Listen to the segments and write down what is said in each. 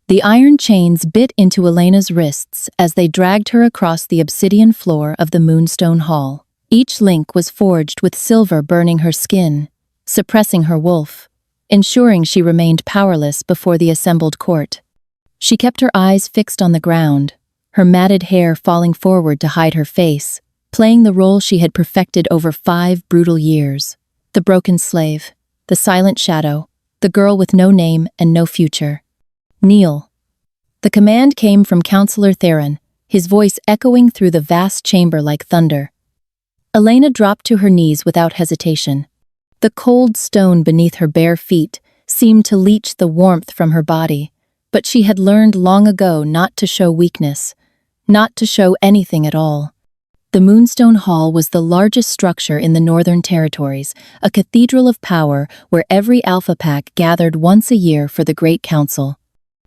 The iron chains bit into Elena's wrists as they dragged her across the obsidian floor of the Moonstone Hall. Each link was forged with silver burning her skin, suppressing her wolf, ensuring she remained powerless before the assembled court. She kept her eyes fixed on the ground, her matted hair falling forward to hide her face, playing the role she had perfected over 5 brutal years. The broken slave, the silent shadow, the girl with no name and no future. Kneel. The command came from Counselor Theron, his voice echoing through the vast chamber like thunder. Elena dropped to her knees without hesitation. The cold stone beneath her bare feet seemed to leach the warmth from her body, but she had learned long ago not to show weakness, not to show anything at all. The Moonstone Hall was the largest structure in the Northern Territories, a cathedral of power where every Alpha Pack gathered once a year for the Great Council.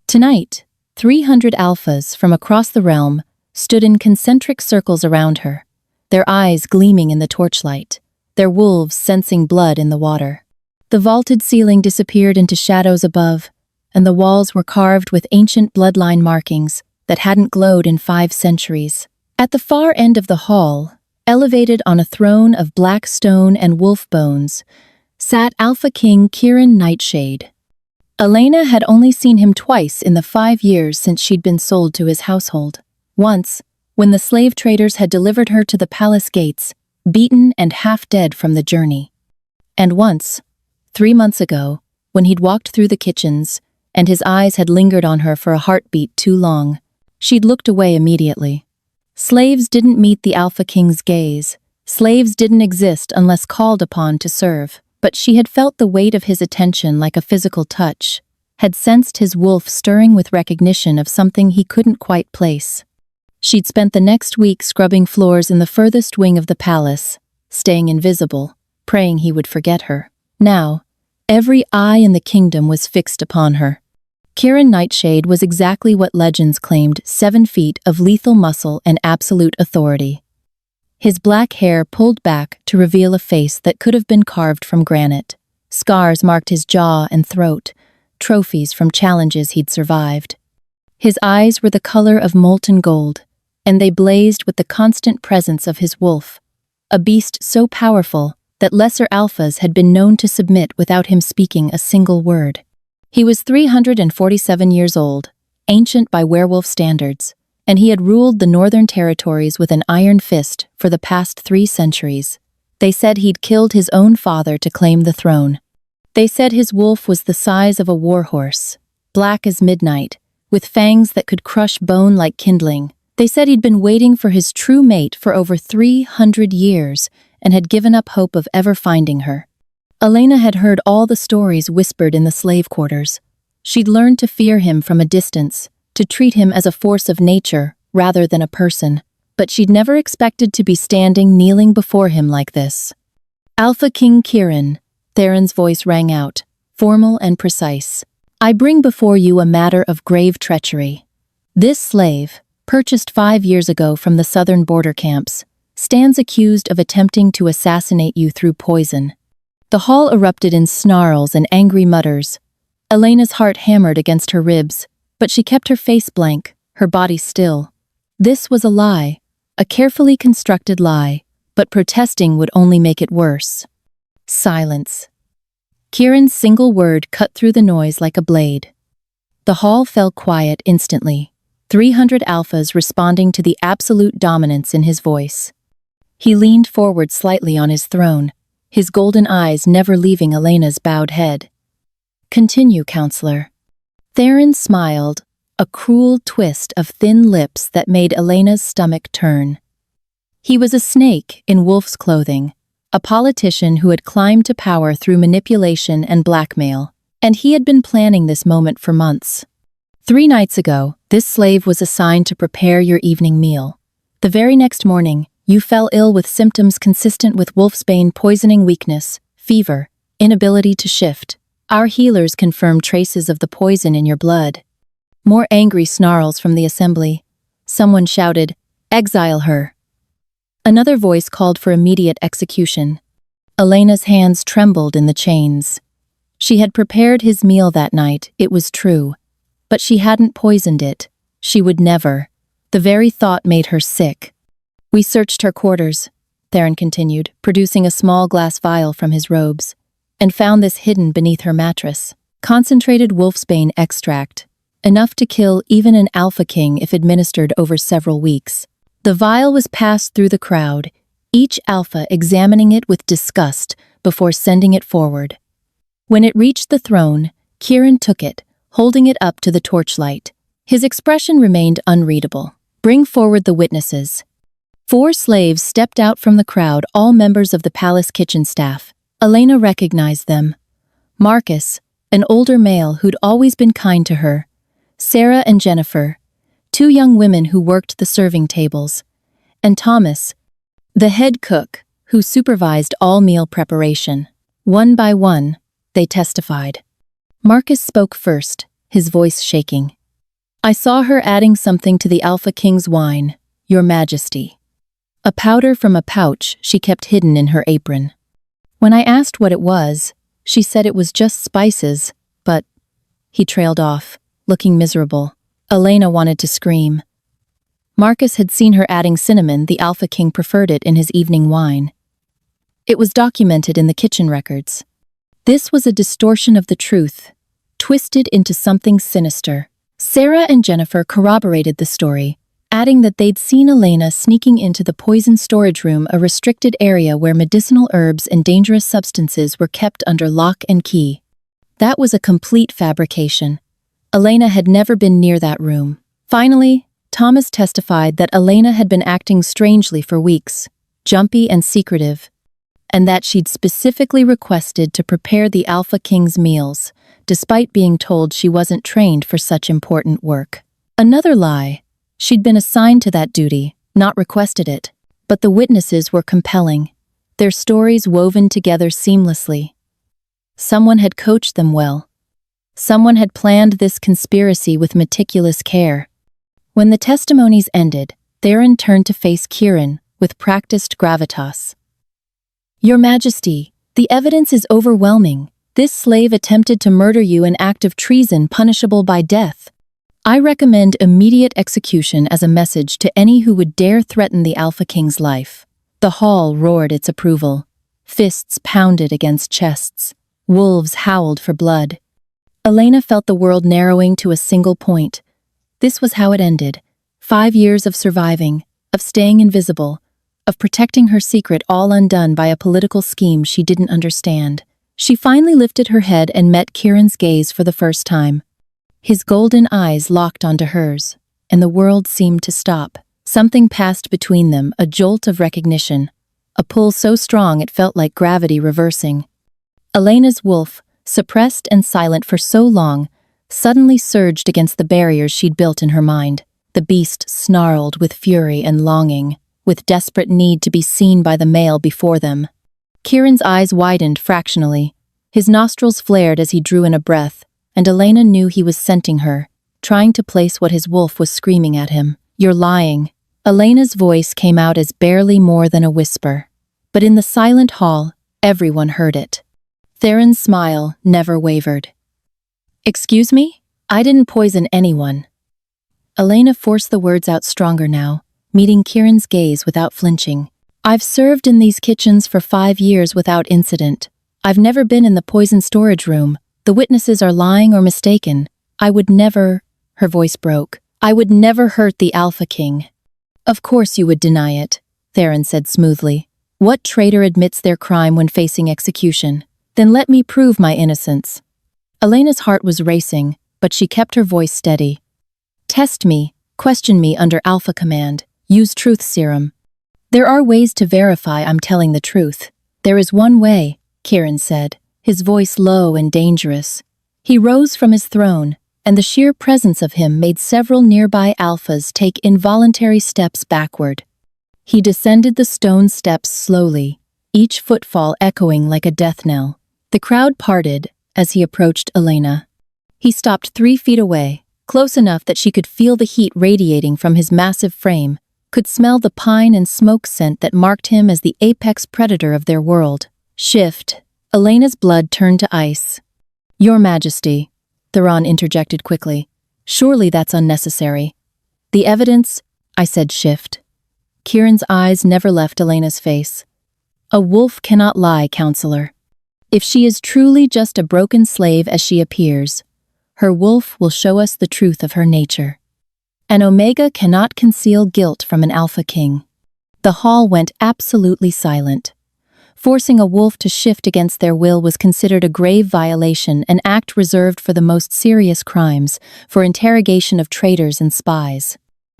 Tonight, 300 alphas from across the realm stood in concentric circles around her, their eyes gleaming in the torchlight, their wolves sensing blood in the water. The vaulted ceiling disappeared into shadows above, and the walls were carved with ancient bloodline markings that hadn't glowed in 5 centuries. At the far end of the hall, elevated on a throne of black stone and wolf bones, sat Alpha King Kieran Nightshade. Elena had only seen him twice in the 5 years since she'd been sold to his household. Once, when the slave traders had delivered her to the palace gates, beaten and half dead from the journey. And once, 3 months ago, when he'd walked through the kitchens, and his eyes had lingered on her for a heartbeat too long, she'd looked away immediately. Slaves didn't meet the Alpha King's gaze. Slaves didn't exist unless called upon to serve. But she had felt the weight of his attention like a physical touch, had sensed his wolf stirring with recognition of something he couldn't quite place. She'd spent the next week scrubbing floors in the furthest wing of the palace, staying invisible, praying he would forget her. Now, every eye in the kingdom was fixed upon her. Kieran Nightshade was exactly what legends claimed: 7 feet of lethal muscle and absolute authority. His black hair pulled back to reveal a face that could have been carved from granite. Scars marked his jaw and throat, trophies from challenges he'd survived. His eyes were the color of molten gold, and they blazed with the constant presence of his wolf, a beast so powerful that lesser alphas had been known to submit without him speaking a single word. He was 347 years old, ancient by werewolf standards, and he had ruled the Northern Territories with an iron fist for the past 3 centuries. They said he'd killed his own father to claim the throne. They said his wolf was the size of a warhorse, black as midnight, with fangs that could crush bone like kindling. They said he'd been waiting for his true mate for over 300 years and had given up hope of ever finding her. Elena had heard all the stories whispered in the slave quarters. She'd learned to fear him from a distance, to treat him as a force of nature rather than a person, but she'd never expected to be standing kneeling before him like this. Alpha King Kieran, Theron's voice rang out, formal and precise. I bring before you a matter of grave treachery. This slave, purchased 5 years ago from the southern border camps, stands accused of attempting to assassinate you through poison. The hall erupted in snarls and angry mutters. Elena's heart hammered against her ribs, but she kept her face blank, her body still. This was a lie, a carefully constructed lie, but protesting would only make it worse. Silence. Kieran's single word cut through the noise like a blade. The hall fell quiet instantly, 300 alphas responding to the absolute dominance in his voice. He leaned forward slightly on his throne, his golden eyes never leaving Elena's bowed head. Continue, counselor. Theron smiled, a cruel twist of thin lips that made Elena's stomach turn. He was a snake in wolf's clothing, a politician who had climbed to power through manipulation and blackmail, and he had been planning this moment for months. 3 nights ago, this slave was assigned to prepare your evening meal. The very next morning, you fell ill with symptoms consistent with wolfsbane poisoning: weakness, fever, inability to shift. Our healers confirmed traces of the poison in your blood. More angry snarls from the assembly. Someone shouted, "Exile her." Another voice called for immediate execution. Elena's hands trembled in the chains. She had prepared his meal that night, it was true. But she hadn't poisoned it. She would never. The very thought made her sick. We searched her quarters, Theron continued, producing a small glass vial from his robes, and found this hidden beneath her mattress. Concentrated wolfsbane extract, enough to kill even an alpha king if administered over several weeks. The vial was passed through the crowd, each alpha examining it with disgust before sending it forward. When it reached the throne, Kieran took it, holding it up to the torchlight. His expression remained unreadable. Bring forward the witnesses. 4 slaves stepped out from the crowd, all members of the palace kitchen staff. Elena recognized them. Marcus, an older male who'd always been kind to her. Sarah and Jennifer, 2 young women who worked the serving tables. And Thomas, the head cook, who supervised all meal preparation. One by one, they testified. Marcus spoke first, his voice shaking. I saw her adding something to the Alpha King's wine, Your Majesty. A powder from a pouch she kept hidden in her apron. When I asked what it was, she said it was just spices, but... He trailed off, looking miserable. Elena wanted to scream. Marcus had seen her adding cinnamon. The Alpha King preferred it in his evening wine. It was documented in the kitchen records. This was a distortion of the truth, twisted into something sinister. Sarah and Jennifer corroborated the story, adding that they'd seen Elena sneaking into the poison storage room, a restricted area where medicinal herbs and dangerous substances were kept under lock and key. That was a complete fabrication. Elena had never been near that room. Finally, Thomas testified that Elena had been acting strangely for weeks, jumpy and secretive, and that she'd specifically requested to prepare the Alpha King's meals, despite being told she wasn't trained for such important work. Another lie. She'd been assigned to that duty, not requested it. But the witnesses were compelling, their stories woven together seamlessly. Someone had coached them well. Someone had planned this conspiracy with meticulous care. When the testimonies ended, Theron turned to face Kieran with practiced gravitas. Your Majesty, the evidence is overwhelming. This slave attempted to murder you, an act of treason punishable by death. I recommend immediate execution as a message to any who would dare threaten the Alpha King's life. The hall roared its approval. Fists pounded against chests. Wolves howled for blood. Elena felt the world narrowing to a single point. This was how it ended. 5 years of surviving, of staying invisible, of protecting her secret, all undone by a political scheme she didn't understand. She finally lifted her head and met Kieran's gaze for the first time. His golden eyes locked onto hers, and the world seemed to stop. Something passed between them, a jolt of recognition, a pull so strong it felt like gravity reversing. Elena's wolf, suppressed and silent for so long, suddenly surged against the barriers she'd built in her mind. The beast snarled with fury and longing, with desperate need to be seen by the male before them. Kieran's eyes widened fractionally. His nostrils flared as he drew in a breath, and Elena knew he was scenting her, trying to place what his wolf was screaming at him. You're lying. Elena's voice came out as barely more than a whisper. But in the silent hall, everyone heard it. Theron's smile never wavered. Excuse me? I didn't poison anyone. Elena forced the words out stronger now, meeting Kieran's gaze without flinching. I've served in these kitchens for 5 years without incident. I've never been in the poison storage room. The witnesses are lying or mistaken. I would never... Her voice broke. I would never hurt the Alpha King. Of course you would deny it, Theron said smoothly. What traitor admits their crime when facing execution? Then let me prove my innocence. Elena's heart was racing, but she kept her voice steady. Test me, question me under Alpha Command. Use truth serum. There are ways to verify I'm telling the truth. There is one way, Kieran said, his voice low and dangerous. He rose from his throne, and the sheer presence of him made several nearby alphas take involuntary steps backward. He descended the stone steps slowly, each footfall echoing like a death knell. The crowd parted as he approached Elena. He stopped 3 feet away, close enough that she could feel the heat radiating from his massive frame, could smell the pine and smoke scent that marked him as the apex predator of their world. Shift. Elena's blood turned to ice. Your Majesty, Theron interjected quickly. Surely that's unnecessary. The evidence, I said, shift. Kieran's eyes never left Elena's face. A wolf cannot lie, counselor. If she is truly just a broken slave as she appears, her wolf will show us the truth of her nature. An Omega cannot conceal guilt from an Alpha King. The hall went absolutely silent. Forcing a wolf to shift against their will was considered a grave violation, an act reserved for the most serious crimes, for interrogation of traitors and spies.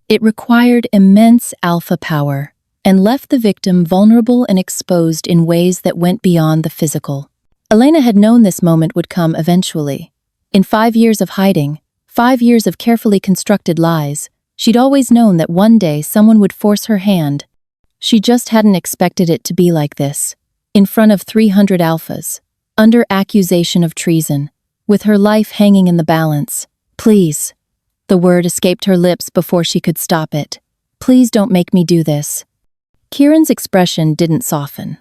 It required immense alpha power, and left the victim vulnerable and exposed in ways that went beyond the physical. Elena had known this moment would come eventually. In 5 years of hiding, 5 years of carefully constructed lies, she'd always known that one day someone would force her hand. She just hadn't expected it to be like this. In front of 300 alphas, under accusation of treason, with her life hanging in the balance. Please. The word escaped her lips before she could stop it. Please don't make me do this. Kieran's expression didn't soften.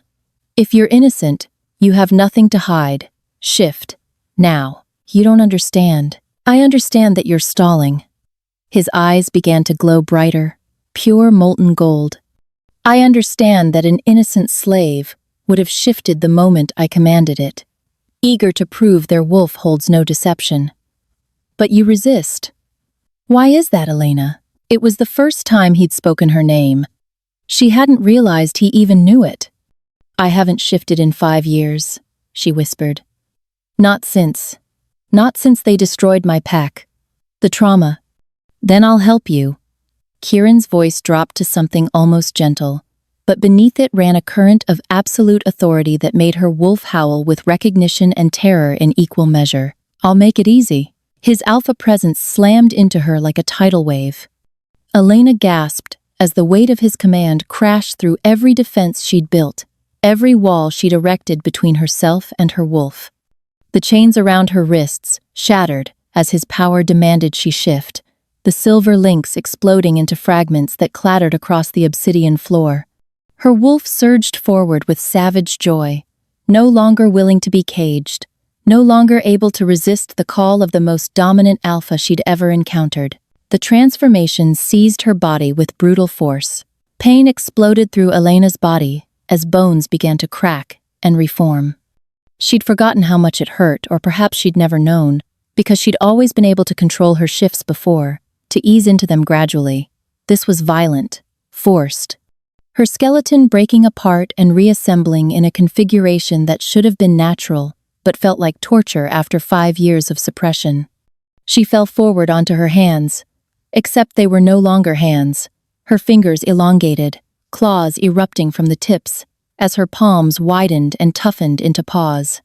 If you're innocent, you have nothing to hide. Shift. Now. You don't understand. I understand that you're stalling. His eyes began to glow brighter, pure molten gold. I understand that an innocent slave would have shifted the moment I commanded it, eager to prove their wolf holds no deception. But you resist. Why is that, Elena? It was the first time he'd spoken her name. She hadn't realized he even knew it. I haven't shifted in 5 years, she whispered. Not since they destroyed my pack. The trauma. Then I'll help you. Kieran's voice dropped to something almost gentle, but beneath it ran a current of absolute authority that made her wolf howl with recognition and terror in equal measure. I'll make it easy. His alpha presence slammed into her like a tidal wave. Elena gasped as the weight of his command crashed through every defense she'd built, every wall she'd erected between herself and her wolf. The chains around her wrists shattered as his power demanded she shift, the silver links exploding into fragments that clattered across the obsidian floor. Her wolf surged forward with savage joy, no longer willing to be caged, no longer able to resist the call of the most dominant alpha she'd ever encountered. The transformation seized her body with brutal force. Pain exploded through Elena's body as bones began to crack and reform. She'd forgotten how much it hurt, or perhaps she'd never known, because she'd always been able to control her shifts before, to ease into them gradually. This was violent, forced. Her skeleton breaking apart and reassembling in a configuration that should have been natural, but felt like torture after 5 years of suppression. She fell forward onto her hands, except they were no longer hands, her fingers elongated, claws erupting from the tips, as her palms widened and toughened into paws.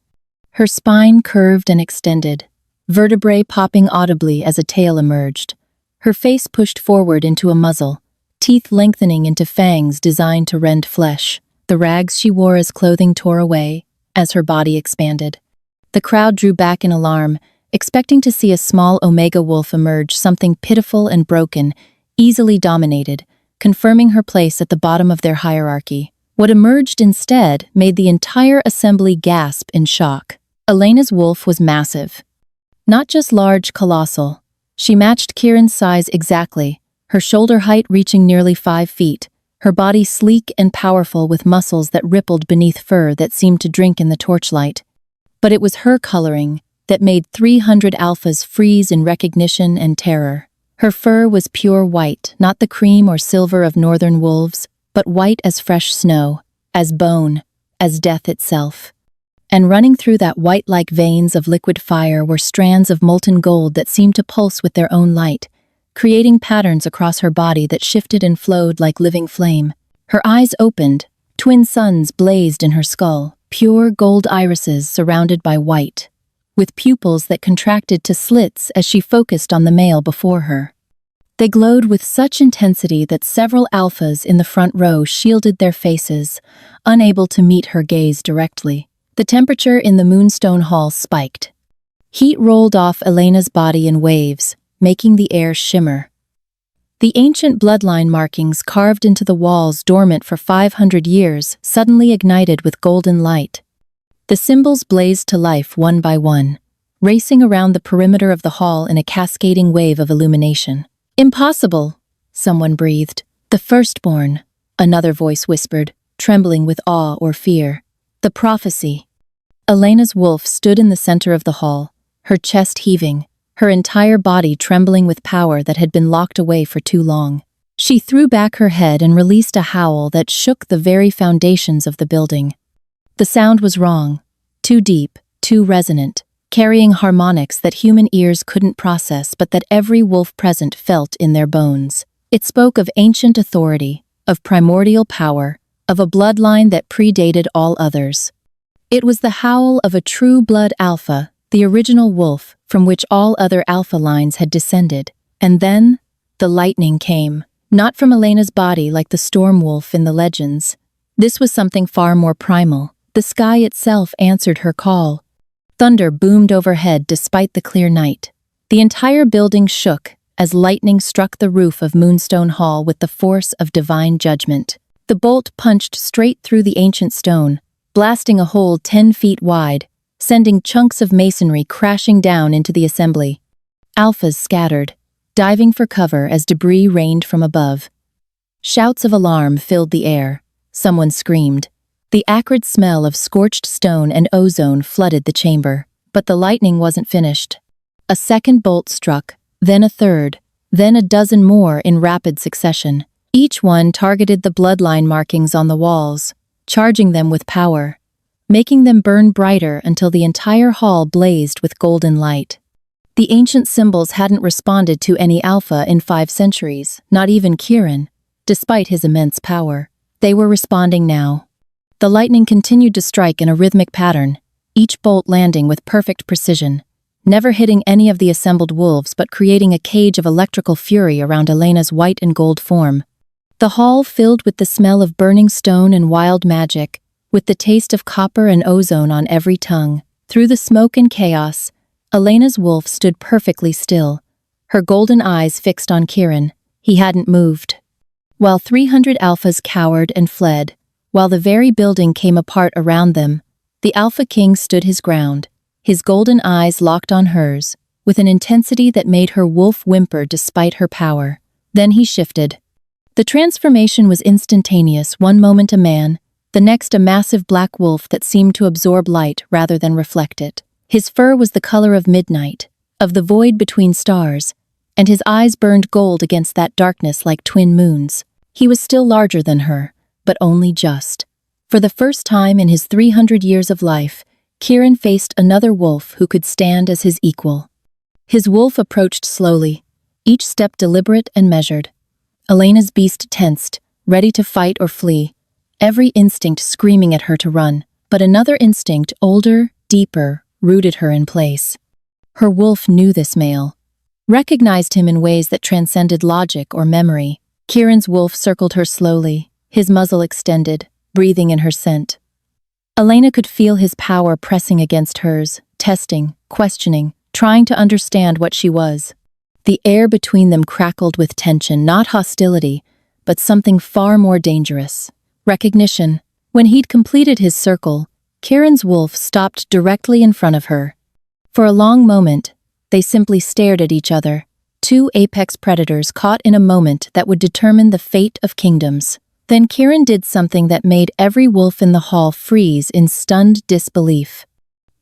Her spine curved and extended, vertebrae popping audibly as a tail emerged. Her face pushed forward into a muzzle, teeth lengthening into fangs designed to rend flesh. The rags she wore as clothing tore away as her body expanded. The crowd drew back in alarm, expecting to see a small Omega wolf emerge, something pitiful and broken, easily dominated, confirming her place at the bottom of their hierarchy. What emerged instead made the entire assembly gasp in shock. Elena's wolf was massive. Not just large, colossal. She matched Kieran's size exactly, her shoulder height reaching nearly 5 feet, her body sleek and powerful with muscles that rippled beneath fur that seemed to drink in the torchlight. But it was her coloring that made 300 alphas freeze in recognition and terror. Her fur was pure white, not the cream or silver of northern wolves, but white as fresh snow, as bone, as death itself. And running through that white-like veins of liquid fire were strands of molten gold that seemed to pulse with their own light, creating patterns across her body that shifted and flowed like living flame. Her eyes opened, twin suns blazed in her skull, pure gold irises surrounded by white, with pupils that contracted to slits as she focused on the male before her. They glowed with such intensity that several alphas in the front row shielded their faces, unable to meet her gaze directly. The temperature in the Moonstone Hall spiked. Heat rolled off Elena's body in waves, making the air shimmer. The ancient bloodline markings carved into the walls dormant for 500 years suddenly ignited with golden light. The symbols blazed to life one by one, racing around the perimeter of the hall in a cascading wave of illumination. "Impossible," someone breathed. "The firstborn," another voice whispered, trembling with awe or fear. "The prophecy." Elena's wolf stood in the center of the hall, her chest heaving, her entire body trembling with power that had been locked away for too long. She threw back her head and released a howl that shook the very foundations of the building. The sound was wrong, too deep, too resonant, carrying harmonics that human ears couldn't process but that every wolf present felt in their bones. It spoke of ancient authority, of primordial power, of a bloodline that predated all others. It was the howl of a true-blood alpha, the original wolf from which all other alpha lines had descended. And then, the lightning came. Not from Elena's body like the storm wolf in the legends. This was something far more primal. The sky itself answered her call. Thunder boomed overhead despite the clear night. The entire building shook as lightning struck the roof of Moonstone Hall with the force of divine judgment. The bolt punched straight through the ancient stone, blasting a hole 10 feet wide, sending chunks of masonry crashing down into the assembly. Alphas scattered, diving for cover as debris rained from above. Shouts of alarm filled the air. Someone screamed. The acrid smell of scorched stone and ozone flooded the chamber. But the lightning wasn't finished. A second bolt struck, then a third, then a dozen more in rapid succession. Each one targeted the bloodline markings on the walls, charging them with power, making them burn brighter until the entire hall blazed with golden light. The ancient symbols hadn't responded to any alpha in 5 centuries, not even Kieran, despite his immense power. They were responding now. The lightning continued to strike in a rhythmic pattern, each bolt landing with perfect precision, never hitting any of the assembled wolves but creating a cage of electrical fury around Elena's white and gold form. The hall filled with the smell of burning stone and wild magic, with the taste of copper and ozone on every tongue. Through the smoke and chaos, Elena's wolf stood perfectly still, her golden eyes fixed on Kieran. He hadn't moved. While 300 alphas cowered and fled, while the very building came apart around them, the Alpha King stood his ground, his golden eyes locked on hers, with an intensity that made her wolf whimper despite her power. Then he shifted. The transformation was instantaneous, one moment a man, the next a massive black wolf that seemed to absorb light rather than reflect it. His fur was the color of midnight, of the void between stars, and his eyes burned gold against that darkness like twin moons. He was still larger than her, but only just. For the first time in his 300 years of life, Kieran faced another wolf who could stand as his equal. His wolf approached slowly, each step deliberate and measured. Elena's beast tensed, ready to fight or flee, every instinct screaming at her to run. But another instinct, older, deeper, rooted her in place. Her wolf knew this male, recognized him in ways that transcended logic or memory. Kieran's wolf circled her slowly, his muzzle extended, breathing in her scent. Elena could feel his power pressing against hers, testing, questioning, trying to understand what she was. The air between them crackled with tension, not hostility, but something far more dangerous. Recognition. When he'd completed his circle, Kieran's wolf stopped directly in front of her. For a long moment, they simply stared at each other, two apex predators caught in a moment that would determine the fate of kingdoms. Then Kieran did something that made every wolf in the hall freeze in stunned disbelief.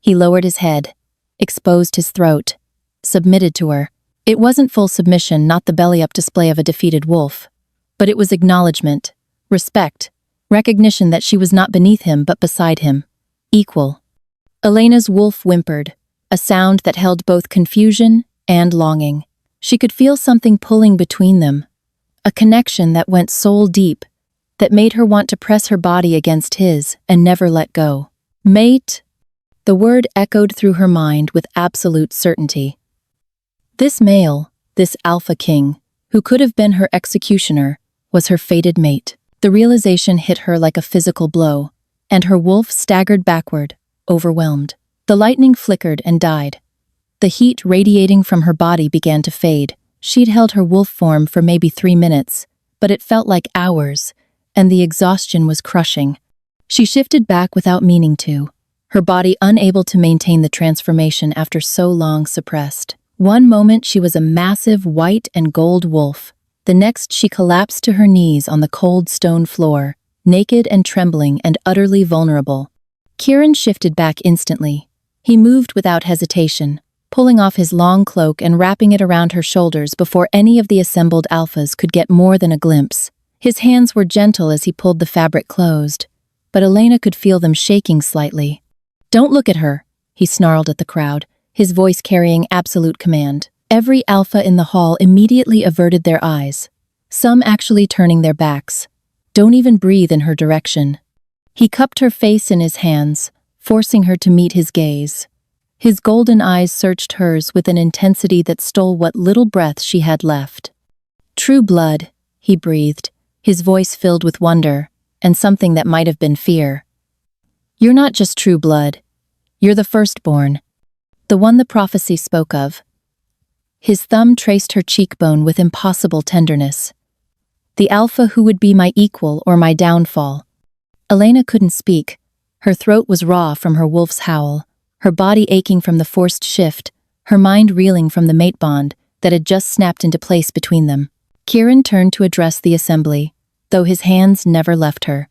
He lowered his head, exposed his throat, submitted to her. It wasn't full submission, not the belly-up display of a defeated wolf, but it was acknowledgement, respect, recognition that she was not beneath him but beside him. Equal. Elena's wolf whimpered, a sound that held both confusion and longing. She could feel something pulling between them, a connection that went soul deep, that made her want to press her body against his and never let go. Mate. The word echoed through her mind with absolute certainty. This male, this Alpha King, who could have been her executioner, was her fated mate. The realization hit her like a physical blow, and her wolf staggered backward, overwhelmed. The lightning flickered and died. The heat radiating from her body began to fade. She'd held her wolf form for maybe 3 minutes, but it felt like hours, and the exhaustion was crushing. She shifted back without meaning to, her body unable to maintain the transformation after so long suppressed. One moment she was a massive white and gold wolf. The next she collapsed to her knees on the cold stone floor, naked and trembling and utterly vulnerable. Kieran shifted back instantly. He moved without hesitation, pulling off his long cloak and wrapping it around her shoulders before any of the assembled alphas could get more than a glimpse. His hands were gentle as he pulled the fabric closed, but Elena could feel them shaking slightly. "Don't look at her," he snarled at the crowd, his voice carrying absolute command. Every alpha in the hall immediately averted their eyes, some actually turning their backs. "Don't even breathe in her direction." He cupped her face in his hands, forcing her to meet his gaze. His golden eyes searched hers with an intensity that stole what little breath she had left. "True blood," he breathed, his voice filled with wonder, and something that might have been fear. "You're not just true blood. You're the firstborn. The one the prophecy spoke of." His thumb traced her cheekbone with impossible tenderness. "The alpha who would be my equal or my downfall." Elena couldn't speak. Her throat was raw from her wolf's howl, her body aching from the forced shift, her mind reeling from the mate bond that had just snapped into place between them. Kieran turned to address the assembly, though his hands never left her.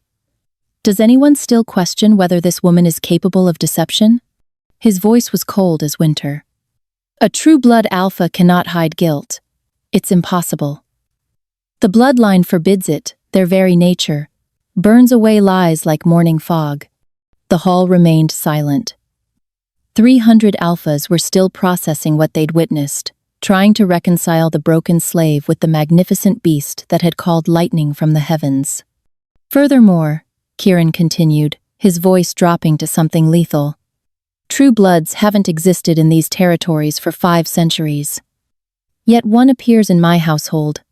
"Does anyone still question whether this woman is capable of deception?" His voice was cold as winter. "A true blood alpha cannot hide guilt. It's impossible. The bloodline forbids it, their very nature, burns away lies like morning fog." The hall remained silent. 300 alphas were still processing what they'd witnessed, trying to reconcile the broken slave with the magnificent beast that had called lightning from the heavens. "Furthermore," Kieran continued, his voice dropping to something lethal, "true bloods haven't existed in these territories for 5 centuries. Yet one appears in my household,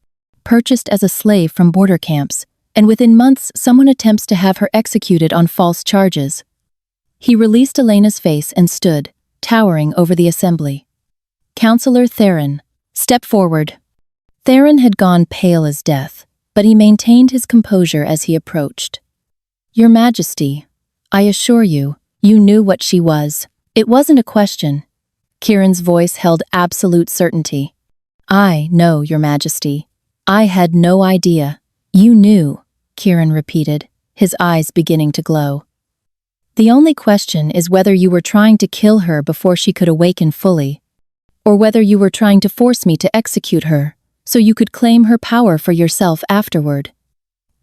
purchased as a slave from border camps, and within months someone attempts to have her executed on false charges." He released Elena's face and stood, towering over the assembly. "Counselor Theron, step forward." Theron had gone pale as death, but he maintained his composure as he approached. "Your Majesty, I assure you, you knew what she was. It wasn't a question." Kieran's voice held absolute certainty. "I know, Your Majesty. I had no idea." "You knew," Kieran repeated, his eyes beginning to glow. "The only question is whether you were trying to kill her before she could awaken fully, or whether you were trying to force me to execute her, so you could claim her power for yourself afterward."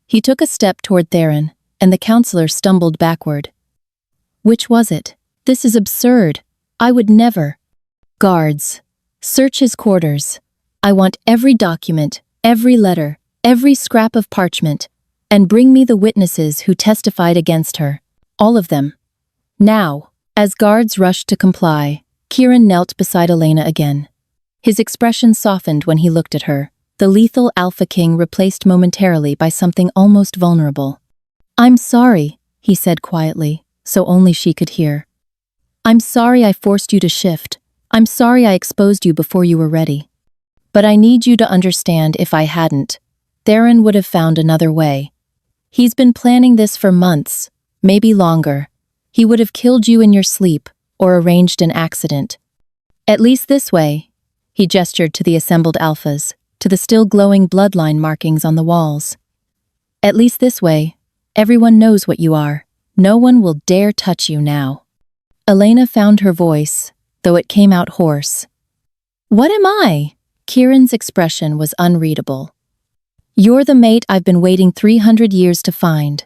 He took a step toward Theron, and the counselor stumbled backward. "Which was it? This is absurd. I would never." "Guards, search his quarters. I want every document, every letter, every scrap of parchment, and bring me the witnesses who testified against her. All of them. Now." As guards rushed to comply, Kieran knelt beside Elena again. His expression softened when he looked at her, the lethal Alpha King replaced momentarily by something almost vulnerable. "I'm sorry," he said quietly, so only she could hear. "I'm sorry I forced you to shift. I'm sorry I exposed you before you were ready. But I need you to understand, if I hadn't, Theron would have found another way. He's been planning this for months, maybe longer. He would have killed you in your sleep or arranged an accident. At least this way," he gestured to the assembled alphas, to the still glowing bloodline markings on the walls. "At least this way, everyone knows what you are. No one will dare touch you now." Elena found her voice, though it came out hoarse. "What am I?" Kieran's expression was unreadable. "You're the mate I've been waiting 300 years to find.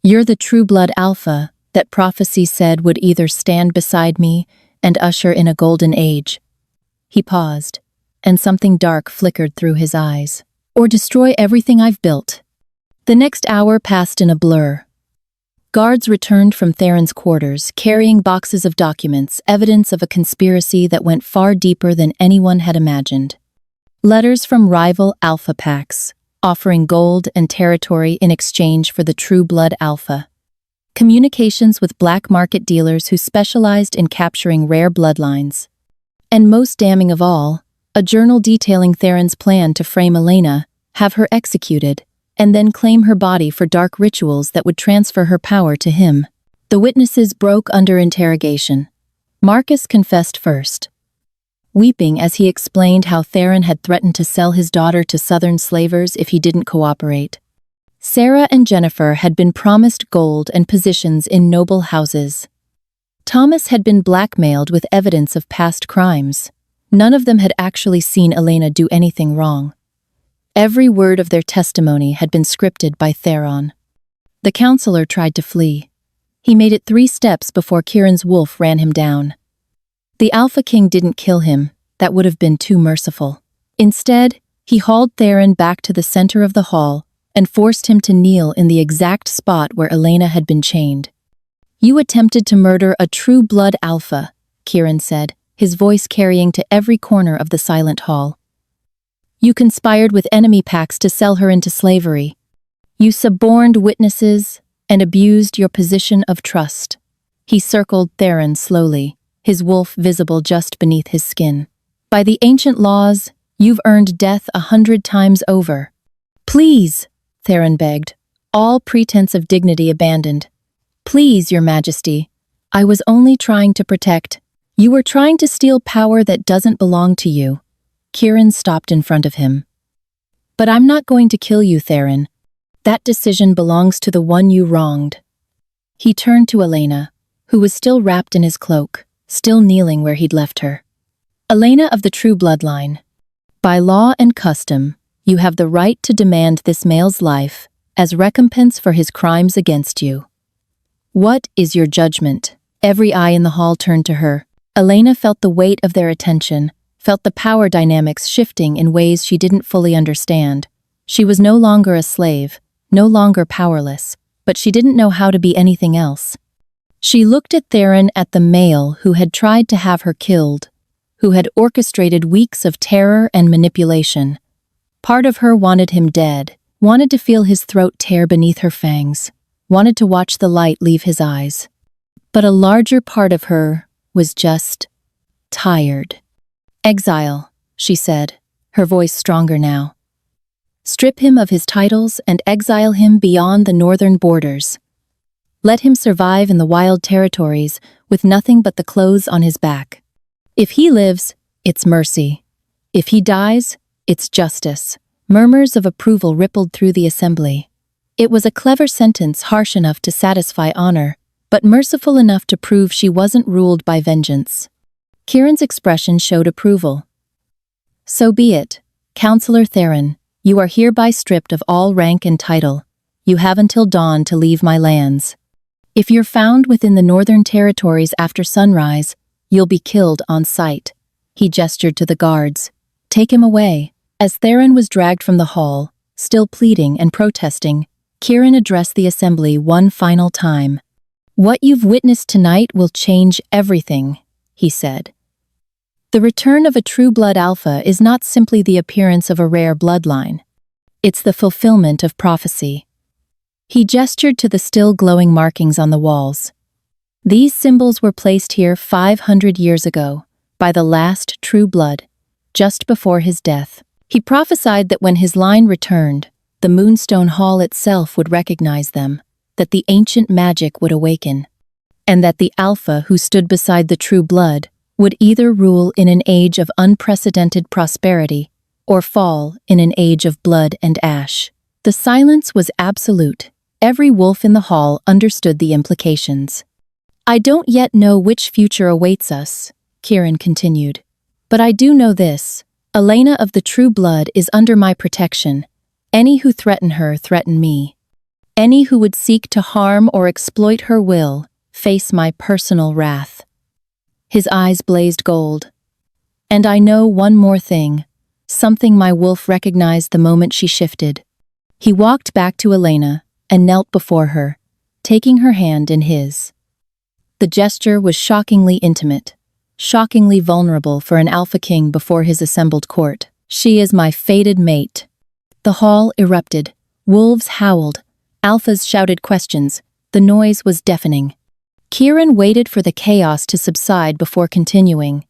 You're the true blood alpha that prophecy said would either stand beside me and usher in a golden age." He paused, and something dark flickered through his eyes. "Or destroy everything I've built." The next hour passed in a blur. Guards returned from Theron's quarters, carrying boxes of documents, evidence of a conspiracy that went far deeper than anyone had imagined. Letters from rival alpha packs, offering gold and territory in exchange for the true blood alpha. Communications with black market dealers who specialized in capturing rare bloodlines. And most damning of all, a journal detailing Theron's plan to frame Elena, have her executed, and then claim her body for dark rituals that would transfer her power to him. The witnesses broke under interrogation. Marcus confessed first, weeping as he explained how Theron had threatened to sell his daughter to Southern slavers if he didn't cooperate. Sarah and Jennifer had been promised gold and positions in noble houses. Thomas had been blackmailed with evidence of past crimes. None of them had actually seen Elena do anything wrong. Every word of their testimony had been scripted by Theron. The counselor tried to flee. He made it 3 steps before Kieran's wolf ran him down. The Alpha King didn't kill him. That would have been too merciful. Instead, he hauled Theron back to the center of the hall and forced him to kneel in the exact spot where Elena had been chained. "You attempted to murder a true blood alpha," Kieran said, his voice carrying to every corner of the silent hall. "You conspired with enemy packs to sell her into slavery. You suborned witnesses and abused your position of trust." He circled Theron slowly, his wolf visible just beneath his skin. "By the ancient laws, you've earned death 100 times over." "Please," Theron begged, all pretense of dignity abandoned. "Please, Your Majesty, I was only trying to protect." "You were trying to steal power that doesn't belong to you." Kieran stopped in front of him. "But I'm not going to kill you, Theron. That decision belongs to the one you wronged." He turned to Elena, who was still wrapped in his cloak, still kneeling where he'd left her. "Elena of the true bloodline, by law and custom, you have the right to demand this male's life as recompense for his crimes against you. What is your judgment?" Every eye in the hall turned to her. Elena felt the weight of their attention, felt the power dynamics shifting in ways she didn't fully understand. She was no longer a slave, no longer powerless, but she didn't know how to be anything else. She looked at Theron, at the male who had tried to have her killed, who had orchestrated weeks of terror and manipulation. Part of her wanted him dead, wanted to feel his throat tear beneath her fangs, wanted to watch the light leave his eyes. But a larger part of her was just tired. "Exile," she said, her voice stronger now. "Strip him of his titles and exile him beyond the northern borders. Let him survive in the wild territories with nothing but the clothes on his back. If he lives, it's mercy. If he dies, it's justice." Murmurs of approval rippled through the assembly. It was a clever sentence, harsh enough to satisfy honor, but merciful enough to prove she wasn't ruled by vengeance. Kieran's expression showed approval. "So be it, Counselor Theron. You are hereby stripped of all rank and title. You have until dawn to leave my lands. If you're found within the northern territories after sunrise, you'll be killed on sight." He gestured to the guards. "Take him away." As Theron was dragged from the hall, still pleading and protesting, Kieran addressed the assembly one final time. "What you've witnessed tonight will change everything," he said. "The return of a true blood alpha is not simply the appearance of a rare bloodline. It's the fulfillment of prophecy." He gestured to the still glowing markings on the walls. "These symbols were placed here 500 years ago, by the last true blood, just before his death. He prophesied that when his line returned, the Moonstone Hall itself would recognize them, that the ancient magic would awaken, and that the Alpha who stood beside the true blood would either rule in an age of unprecedented prosperity or fall in an age of blood and ash." The silence was absolute. Every wolf in the hall understood the implications. "I don't yet know which future awaits us," Kieran continued, "but I do know this. Elena of the true blood is under my protection. Any who threaten her threaten me. Any who would seek to harm or exploit her will face my personal wrath." His eyes blazed gold. "And I know one more thing, something my wolf recognized the moment she shifted." He walked back to Elena and knelt before her, taking her hand in his. The gesture was shockingly intimate, shockingly vulnerable for an Alpha King before his assembled court. "She is my fated mate." The hall erupted. Wolves howled. Alphas shouted questions. The noise was deafening. Kieran waited for the chaos to subside before continuing.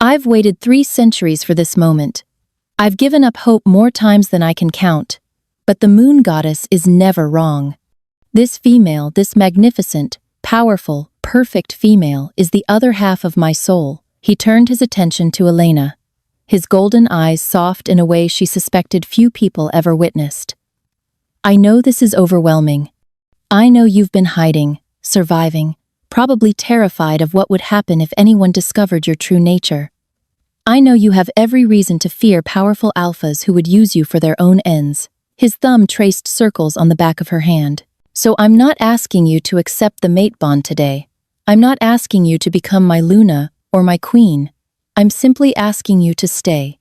"I've waited 3 centuries for this moment. I've given up hope more times than I can count. But the moon goddess is never wrong. This female, this magnificent, powerful, perfect female is the other half of my soul. He turned his attention to Elena, his golden eyes soft in a way she suspected few people ever witnessed. I know this is overwhelming. I know you've been hiding, surviving, probably terrified of what would happen if anyone discovered your true nature. I know you have every reason to fear powerful alphas who would use you for their own ends. His thumb traced circles on the back of her hand. So I'm not asking you to accept the mate bond today. I'm not asking you to become my Luna or my queen. I'm simply asking you to stay.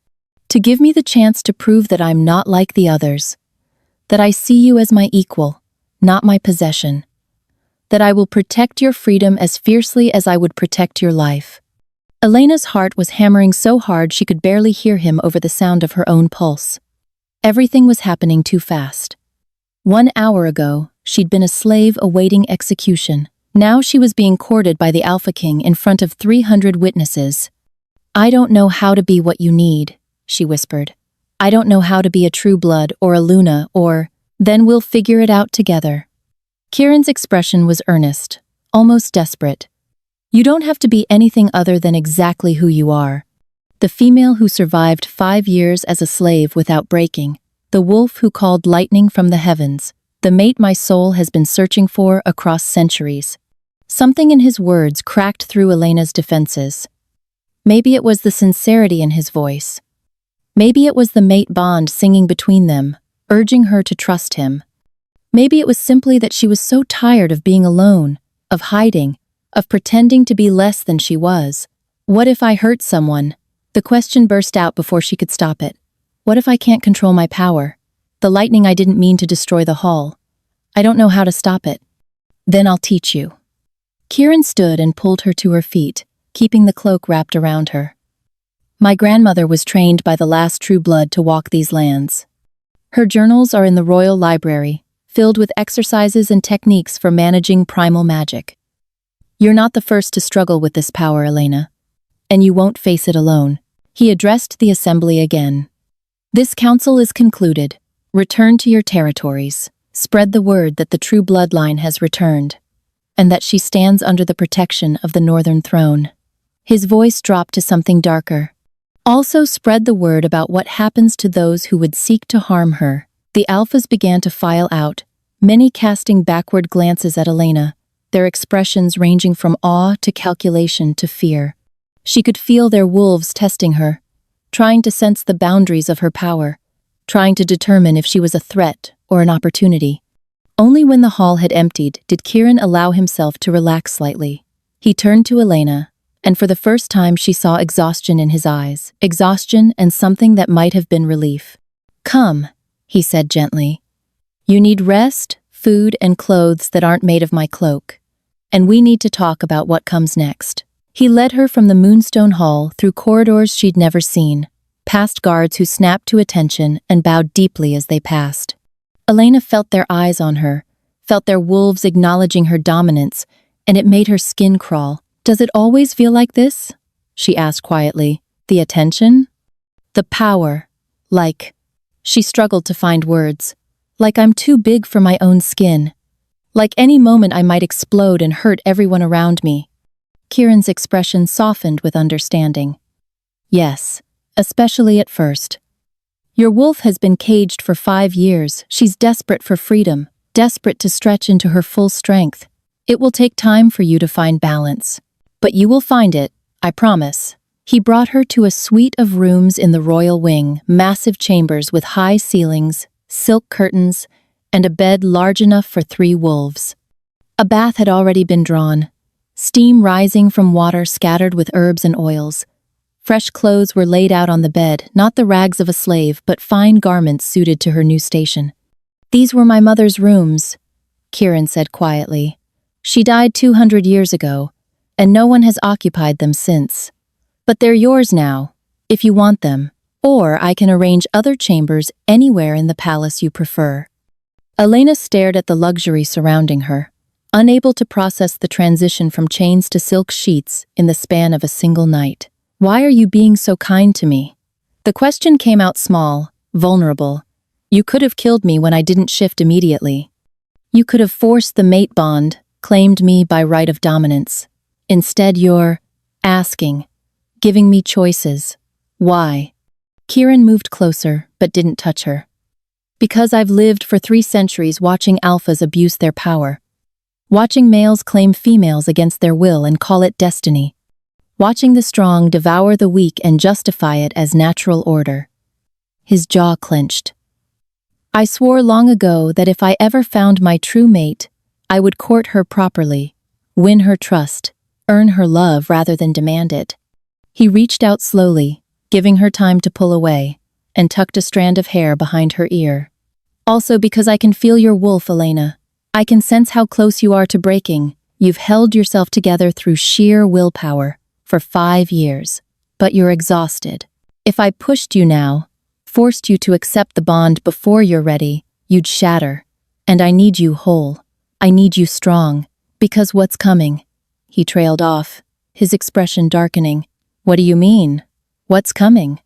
To give me the chance to prove that I'm not like the others. That I see you as my equal, not my possession. That I will protect your freedom as fiercely as I would protect your life. Elena's heart was hammering so hard she could barely hear him over the sound of her own pulse. Everything was happening too fast. 1 hour ago, she'd been a slave awaiting execution. Now she was being courted by the Alpha King in front of 300 witnesses. I don't know how to be what you need, she whispered. I don't know how to be a true blood or a Luna or, then we'll figure it out together. Kieran's expression was earnest, almost desperate. You don't have to be anything other than exactly who you are. The female who survived 5 years as a slave without breaking, the wolf who called lightning from the heavens, the mate my soul has been searching for across centuries. Something in his words cracked through Elena's defenses. Maybe it was the sincerity in his voice. Maybe it was the mate bond singing between them, urging her to trust him. Maybe it was simply that she was so tired of being alone, of hiding, of pretending to be less than she was. What if I hurt someone? The question burst out before she could stop it. What if I can't control my power? The lightning I didn't mean to destroy the hall. I don't know how to stop it. Then I'll teach you. Kieran stood and pulled her to her feet, keeping the cloak wrapped around her. My grandmother was trained by the last true blood to walk these lands. Her journals are in the Royal Library, filled with exercises and techniques for managing primal magic. You're not the first to struggle with this power, Elena. And you won't face it alone. He addressed the assembly again. This council is concluded. Return to your territories. Spread the word that the true bloodline has returned, and that she stands under the protection of the Northern Throne. His voice dropped to something darker. Also spread the word about what happens to those who would seek to harm her. The alphas began to file out, many casting backward glances at Elena, their expressions ranging from awe to calculation to fear. She could feel their wolves testing her, trying to sense the boundaries of her power, trying to determine if she was a threat or an opportunity. Only when the hall had emptied did Kieran allow himself to relax slightly. He turned to Elena, and for the first time she saw exhaustion in his eyes, exhaustion and something that might have been relief. Come, he said gently. You need rest, food, and clothes that aren't made of my cloak. And we need to talk about what comes next. He led her from the Moonstone Hall through corridors she'd never seen, past guards who snapped to attention and bowed deeply as they passed. Elena felt their eyes on her, felt their wolves acknowledging her dominance, and it made her skin crawl. Does it always feel like this? She asked quietly. The attention? The power. Like. She struggled to find words. Like I'm too big for my own skin. Like any moment I might explode and hurt everyone around me. Kieran's expression softened with understanding. Yes, especially at first. Your wolf has been caged for 5 years. She's desperate for freedom, desperate to stretch into her full strength. It will take time for you to find balance. But you will find it, I promise. He brought her to a suite of rooms in the royal wing, massive chambers with high ceilings, silk curtains, and a bed large enough for 3 wolves. A bath had already been drawn, steam rising from water scattered with herbs and oils. Fresh clothes were laid out on the bed, not the rags of a slave, but fine garments suited to her new station. These were my mother's rooms, Kieran said quietly. She died 200 years ago, and no one has occupied them since. But they're yours now, if you want them, or I can arrange other chambers anywhere in the palace you prefer. Elena stared at the luxury surrounding her, unable to process the transition from chains to silk sheets in the span of a single night. Why are you being so kind to me? The question came out small, vulnerable. You could have killed me when I didn't shift immediately. You could have forced the mate bond, claimed me by right of dominance. Instead, you're asking, giving me choices. Why? Kieran moved closer, but didn't touch her. Because I've lived for 3 centuries watching alphas abuse their power. Watching males claim females against their will and call it destiny. Watching the strong devour the weak and justify it as natural order. His jaw clenched. I swore long ago that if I ever found my true mate, I would court her properly, win her trust, earn her love rather than demand it. He reached out slowly, giving her time to pull away, and tucked a strand of hair behind her ear. Also because I can feel your wolf, Elena. I can sense how close you are to breaking. You've held yourself together through sheer willpower for 5 years, but you're exhausted. If I pushed you now, forced you to accept the bond before you're ready, you'd shatter. And I need you whole. I need you strong. Because what's coming? He trailed off, his expression darkening. What do you mean? What's coming?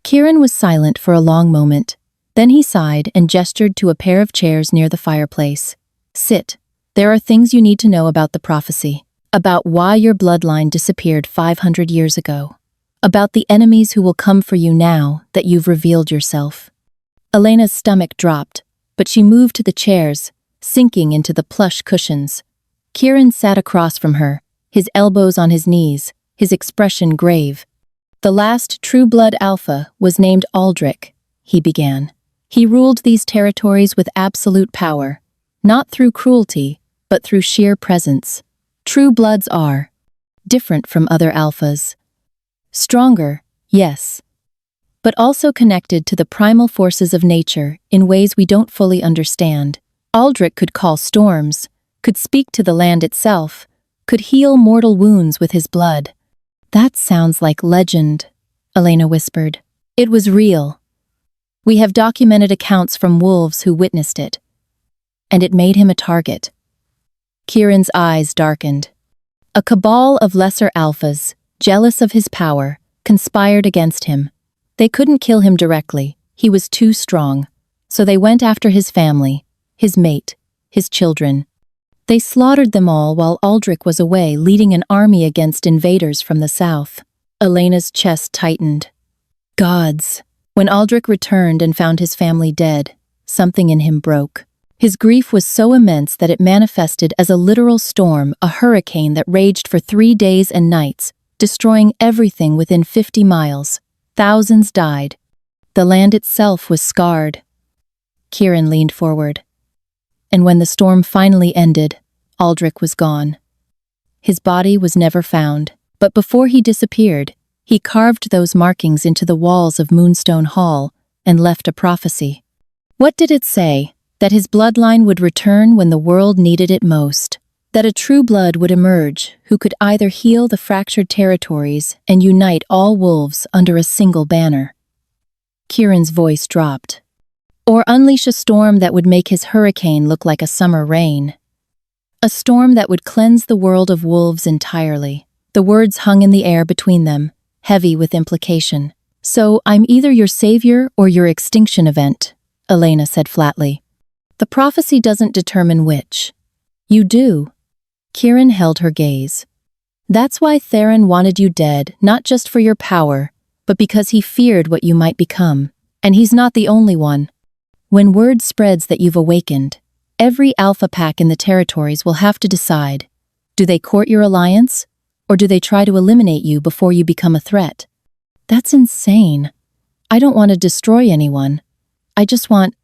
Kieran was silent for a long moment. Then he sighed and gestured to a pair of chairs near the fireplace. Sit. There are things you need to know about the prophecy. About why your bloodline disappeared 500 years ago. About the enemies who will come for you now that you've revealed yourself. Elena's stomach dropped, but she moved to the chairs, sinking into the plush cushions. Kieran sat across from her, his elbows on his knees, his expression grave. The last true-blood alpha was named Aldrich, he began. He ruled these territories with absolute power, not through cruelty, but through sheer presence. True bloods are different from other alphas. Stronger, yes, but also connected to the primal forces of nature in ways we don't fully understand. Aldrich could call storms, could speak to the land itself, could heal mortal wounds with his blood. That sounds like legend, Elena whispered. It was real. We have documented accounts from wolves who witnessed it. And it made him a target. Kieran's eyes darkened. A cabal of lesser alphas, jealous of his power, conspired against him. They couldn't kill him directly, he was too strong. So they went after his family, his mate, his children. They slaughtered them all while Aldrich was away leading an army against invaders from the south. Elena's chest tightened. Gods. When Aldrich returned and found his family dead, something in him broke. His grief was so immense that it manifested as a literal storm, a hurricane that raged for 3 days and nights, destroying everything within 50 miles. Thousands died. The land itself was scarred. Kieran leaned forward. And when the storm finally ended, Aldrich was gone. His body was never found, but before he disappeared, he carved those markings into the walls of Moonstone Hall and left a prophecy. What did it say? That his bloodline would return when the world needed it most. That a true blood would emerge who could either heal the fractured territories and unite all wolves under a single banner. Kieran's voice dropped. Or unleash a storm that would make his hurricane look like a summer rain. A storm that would cleanse the world of wolves entirely. The words hung in the air between them, heavy with implication. So, I'm either your savior or your extinction event, Elena said flatly. The prophecy doesn't determine which. You do. Kieran held her gaze. That's why Theron wanted you dead, not just for your power, but because he feared what you might become. And he's not the only one. When word spreads that you've awakened, every alpha pack in the territories will have to decide, do they court your alliance, or do they try to eliminate you before you become a threat? That's insane. I don't want to destroy anyone. I just want...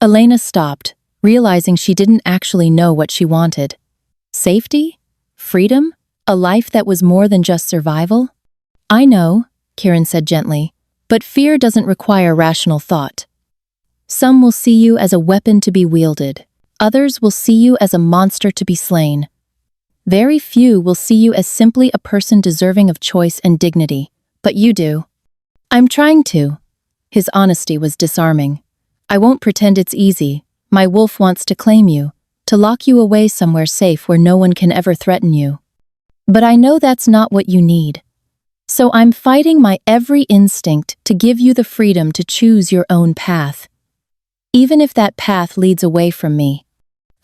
Elena stopped, realizing she didn't actually know what she wanted. Safety? Freedom? A life that was more than just survival? I know, Kieran said gently, but fear doesn't require rational thought. Some will see you as a weapon to be wielded. Others will see you as a monster to be slain. Very few will see you as simply a person deserving of choice and dignity, but you do. I'm trying to. His honesty was disarming. I won't pretend it's easy. My wolf wants to claim you, to lock you away somewhere safe where no one can ever threaten you. But I know that's not what you need. So I'm fighting my every instinct to give you the freedom to choose your own path. Even if that path leads away from me.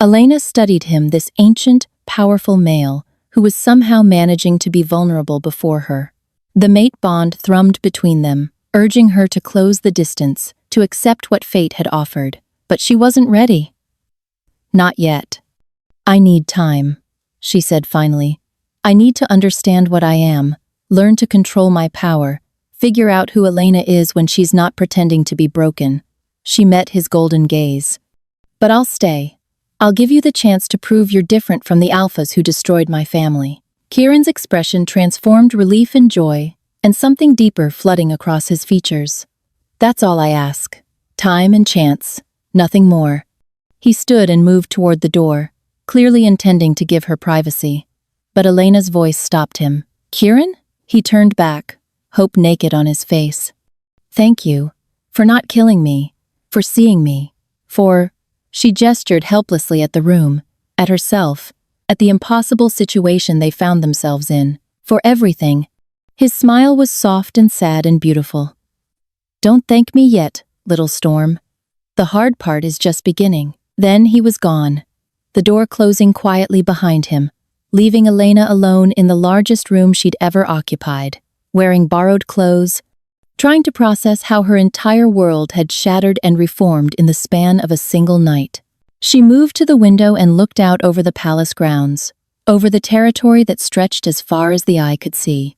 Elena studied him, this ancient, powerful male who was somehow managing to be vulnerable before her. The mate bond thrummed between them, urging her to close the distance, to accept what fate had offered. But she wasn't ready. Not yet. I need time, she said finally. I need to understand what I am, learn to control my power, figure out who Elena is when she's not pretending to be broken. She met his golden gaze. But I'll stay. I'll give you the chance to prove you're different from the alphas who destroyed my family. Kieran's expression transformed relief and joy, and something deeper flooding across his features. That's all I ask. Time and chance, nothing more. He stood and moved toward the door, clearly intending to give her privacy. But Elena's voice stopped him. Kieran? He turned back, hope naked on his face. Thank you. For not killing me. For seeing me. For... She gestured helplessly at the room, at herself, at the impossible situation they found themselves in. For everything. His smile was soft and sad and beautiful. Don't thank me yet, little storm. The hard part is just beginning. Then he was gone, the door closing quietly behind him, leaving Elena alone in the largest room she'd ever occupied, wearing borrowed clothes, trying to process how her entire world had shattered and reformed in the span of a single night. She moved to the window and looked out over the palace grounds, over the territory that stretched as far as the eye could see.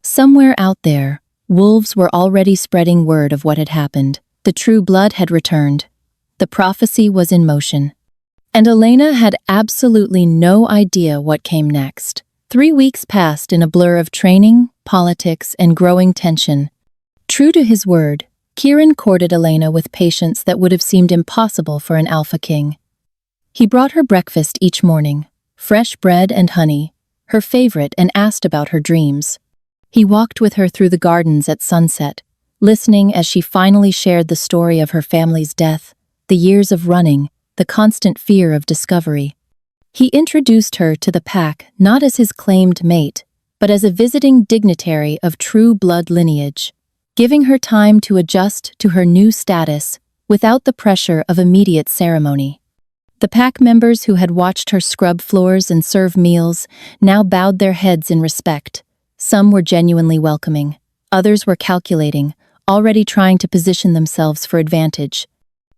Somewhere out there, wolves were already spreading word of what had happened. The true blood had returned. The prophecy was in motion. And Elena had absolutely no idea what came next. 3 weeks passed in a blur of training, politics, and growing tension. True to his word, Kieran courted Elena with patience that would have seemed impossible for an alpha king. He brought her breakfast each morning, fresh bread and honey, her favorite, and asked about her dreams. He walked with her through the gardens at sunset, listening as she finally shared the story of her family's death, the years of running, the constant fear of discovery. He introduced her to the pack not as his claimed mate, but as a visiting dignitary of true blood lineage, giving her time to adjust to her new status without the pressure of immediate ceremony. The pack members who had watched her scrub floors and serve meals now bowed their heads in respect. Some were genuinely welcoming, others were calculating, already trying to position themselves for advantage.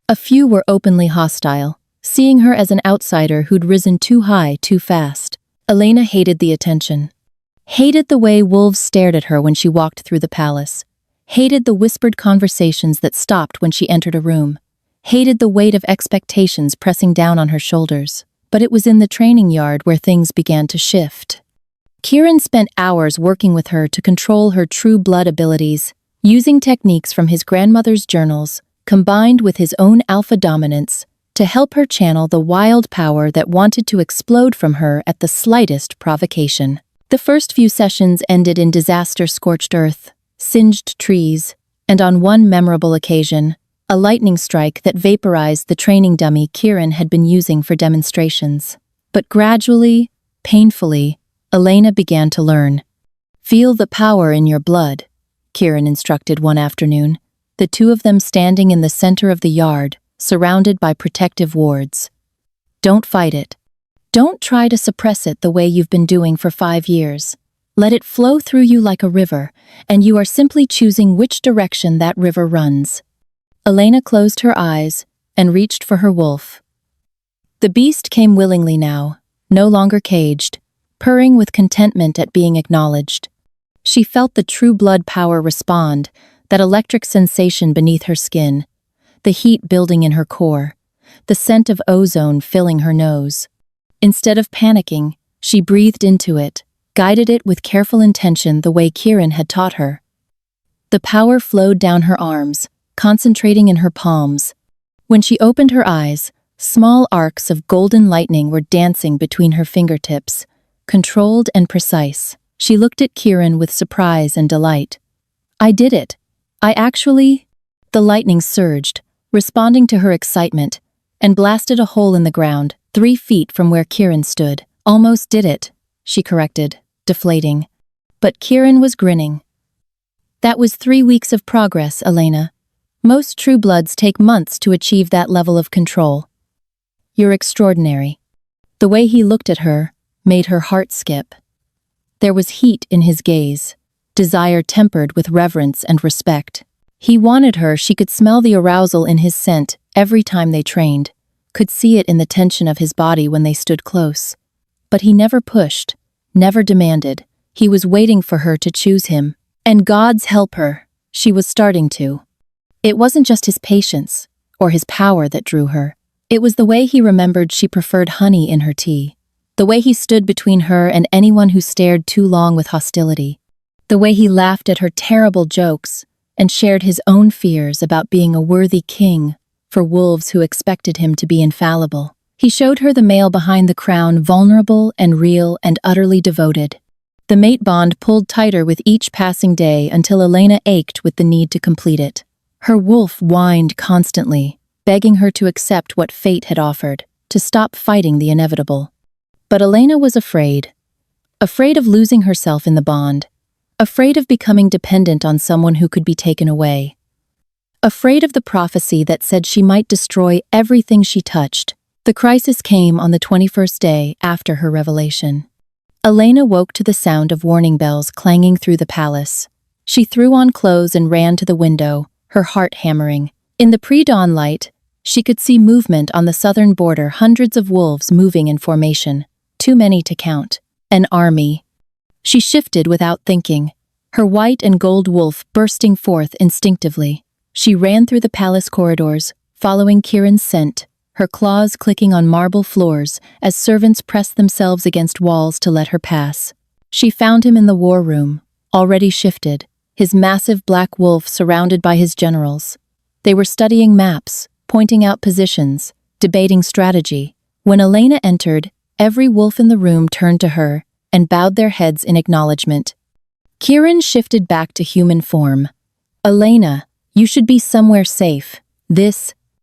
A few were openly hostile, seeing her as an outsider who'd risen too high too fast. Elena hated the attention. Hated the way wolves stared at her when she walked through the palace. Hated the whispered conversations that stopped when she entered a room. Hated the weight of expectations pressing down on her shoulders. But it was in the training yard where things began to shift. Kieran spent hours working with her to control her true blood abilities, using techniques from his grandmother's journals, combined with his own alpha dominance, to help her channel the wild power that wanted to explode from her at the slightest provocation. The first few sessions ended in disaster-scorched earth, singed trees, and on one memorable occasion, a lightning strike that vaporized the training dummy Kieran had been using for demonstrations. But gradually, painfully, Elena began to learn. Feel the power in your blood, Kieran instructed one afternoon, the two of them standing in the center of the yard, surrounded by protective wards. Don't fight it. Don't try to suppress it the way you've been doing for 5 years. Let it flow through you like a river, and you are simply choosing which direction that river runs. Elena closed her eyes and reached for her wolf. The beast came willingly now, no longer caged, purring with contentment at being acknowledged. She felt the true blood power respond, that electric sensation beneath her skin, the heat building in her core, the scent of ozone filling her nose. Instead of panicking, she breathed into it, guided it with careful intention the way Kieran had taught her. The power flowed down her arms, concentrating in her palms. When she opened her eyes, small arcs of golden lightning were dancing between her fingertips, controlled and precise. She looked at Kieran with surprise and delight. I did it. I actually... The lightning surged, responding to her excitement, and blasted a hole in the ground, 3 feet from where Kieran stood. Almost did it, she corrected, deflating. But Kieran was grinning. That was 3 weeks of progress, Elena. Most true bloods take months to achieve that level of control. You're extraordinary." The way he looked at her made her heart skip. There was heat in his gaze, desire tempered with reverence and respect. He wanted her. She could smell the arousal in his scent every time they trained, could see it in the tension of his body when they stood close. But he never pushed, never demanded. He was waiting for her to choose him. And God's help her, she was starting to. It wasn't just his patience or his power that drew her. It was the way he remembered she preferred honey in her tea. The way he stood between her and anyone who stared too long with hostility. The way he laughed at her terrible jokes and shared his own fears about being a worthy king for wolves who expected him to be infallible. He showed her the male behind the crown, vulnerable and real and utterly devoted. The mate bond pulled tighter with each passing day until Elena ached with the need to complete it. Her wolf whined constantly, begging her to accept what fate had offered, to stop fighting the inevitable. But Elena was afraid of losing herself in the bond, afraid of becoming dependent on someone who could be taken away, afraid of the prophecy that said she might destroy everything she touched. The crisis came on the 21st day after her revelation. Elena woke to the sound of warning bells clanging through the palace. She threw on clothes and ran to the window, her heart hammering. In the pre-dawn light, she could see movement on the southern border, hundreds of wolves moving in formation, too many to count. An army. She shifted without thinking, her white and gold wolf bursting forth instinctively. She ran through the palace corridors, following Kieran's scent, her claws clicking on marble floors as servants pressed themselves against walls to let her pass. She found him in the war room, already shifted, his massive black wolf surrounded by his generals. They were studying maps, pointing out positions, debating strategy. When Elena entered, every wolf in the room turned to her and bowed their heads in acknowledgement. Kieran shifted back to human form. "Elena, you should be somewhere safe.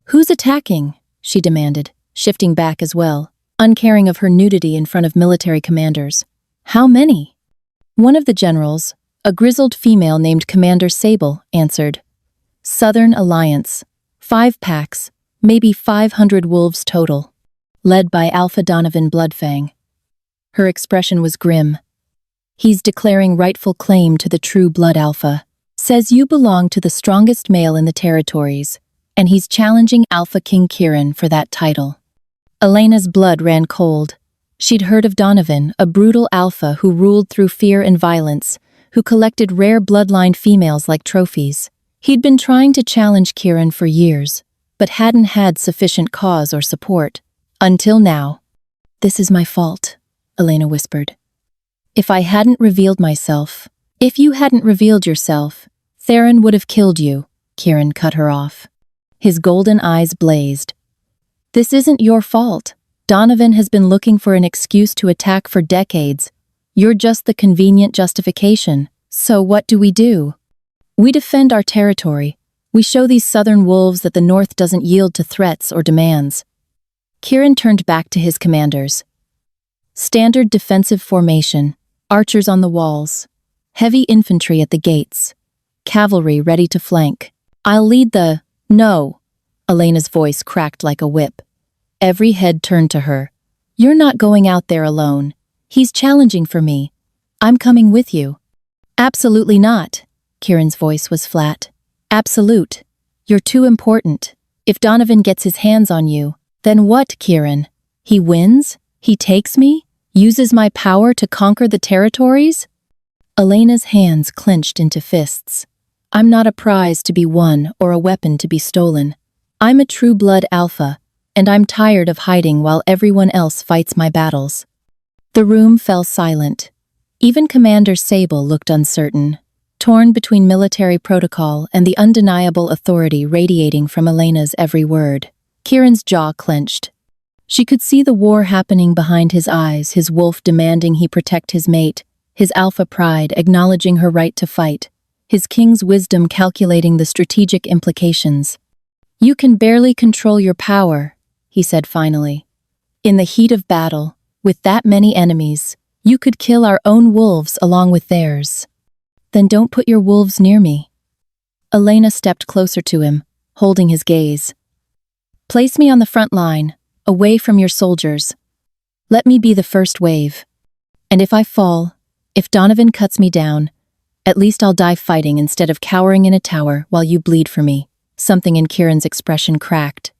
Who's attacking?" she demanded, shifting back as well, uncaring of her nudity in front of military commanders. "How many?" One of the generals, a grizzled female named Commander Sable, answered. "Southern Alliance. 5 packs, maybe 500 wolves total. Led by Alpha Donovan Bloodfang." Her expression was grim. "He's declaring rightful claim to the true blood Alpha. Says you belong to the strongest male in the territories, and he's challenging Alpha King Kieran for that title." Elena's blood ran cold. She'd heard of Donovan, a brutal alpha who ruled through fear and violence, who collected rare bloodline females like trophies. He'd been trying to challenge Kieran for years, but hadn't had sufficient cause or support. Until now. "This is my fault," Elena whispered. If you hadn't revealed yourself, Theron would have killed you," Kieran cut her off. His golden eyes blazed. "This isn't your fault. Donovan has been looking for an excuse to attack for decades. You're just the convenient justification. So what do? We defend our territory. We show these southern wolves that the North doesn't yield to threats or demands." Kieran turned back to his commanders. Standard defensive formation, archers on the walls, heavy infantry at the gates, cavalry ready to flank. "I'll lead the—" "No." Elena's voice cracked like a whip. Every head turned to her. "You're not going out there alone. He's challenging for me. I'm coming with you." "Absolutely not." Kieran's voice was flat. "Absolute. You're too important. If Donovan gets his hands on you, then what, Kieran? He wins? He takes me? Uses my power to conquer the territories?" Elena's hands clenched into fists. "I'm not a prize to be won or a weapon to be stolen. I'm a true blood alpha, and I'm tired of hiding while everyone else fights my battles." The room fell silent. Even Commander Sable looked uncertain, torn between military protocol and the undeniable authority radiating from Elena's every word. Kieran's jaw clenched. She could see the war happening behind his eyes, his wolf demanding he protect his mate, his alpha pride acknowledging her right to fight, his king's wisdom calculating the strategic implications. "You can barely control your power," he said finally. "In the heat of battle, with that many enemies, you could kill our own wolves along with theirs. Then don't put your wolves near me." Elena stepped closer to him, holding his gaze. "Place me on the front line. away from your soldiers. Let me be the first wave. And if I fall, if Donovan cuts me down, at least I'll die fighting instead of cowering in a tower while you bleed for me." Something in Kieran's expression cracked.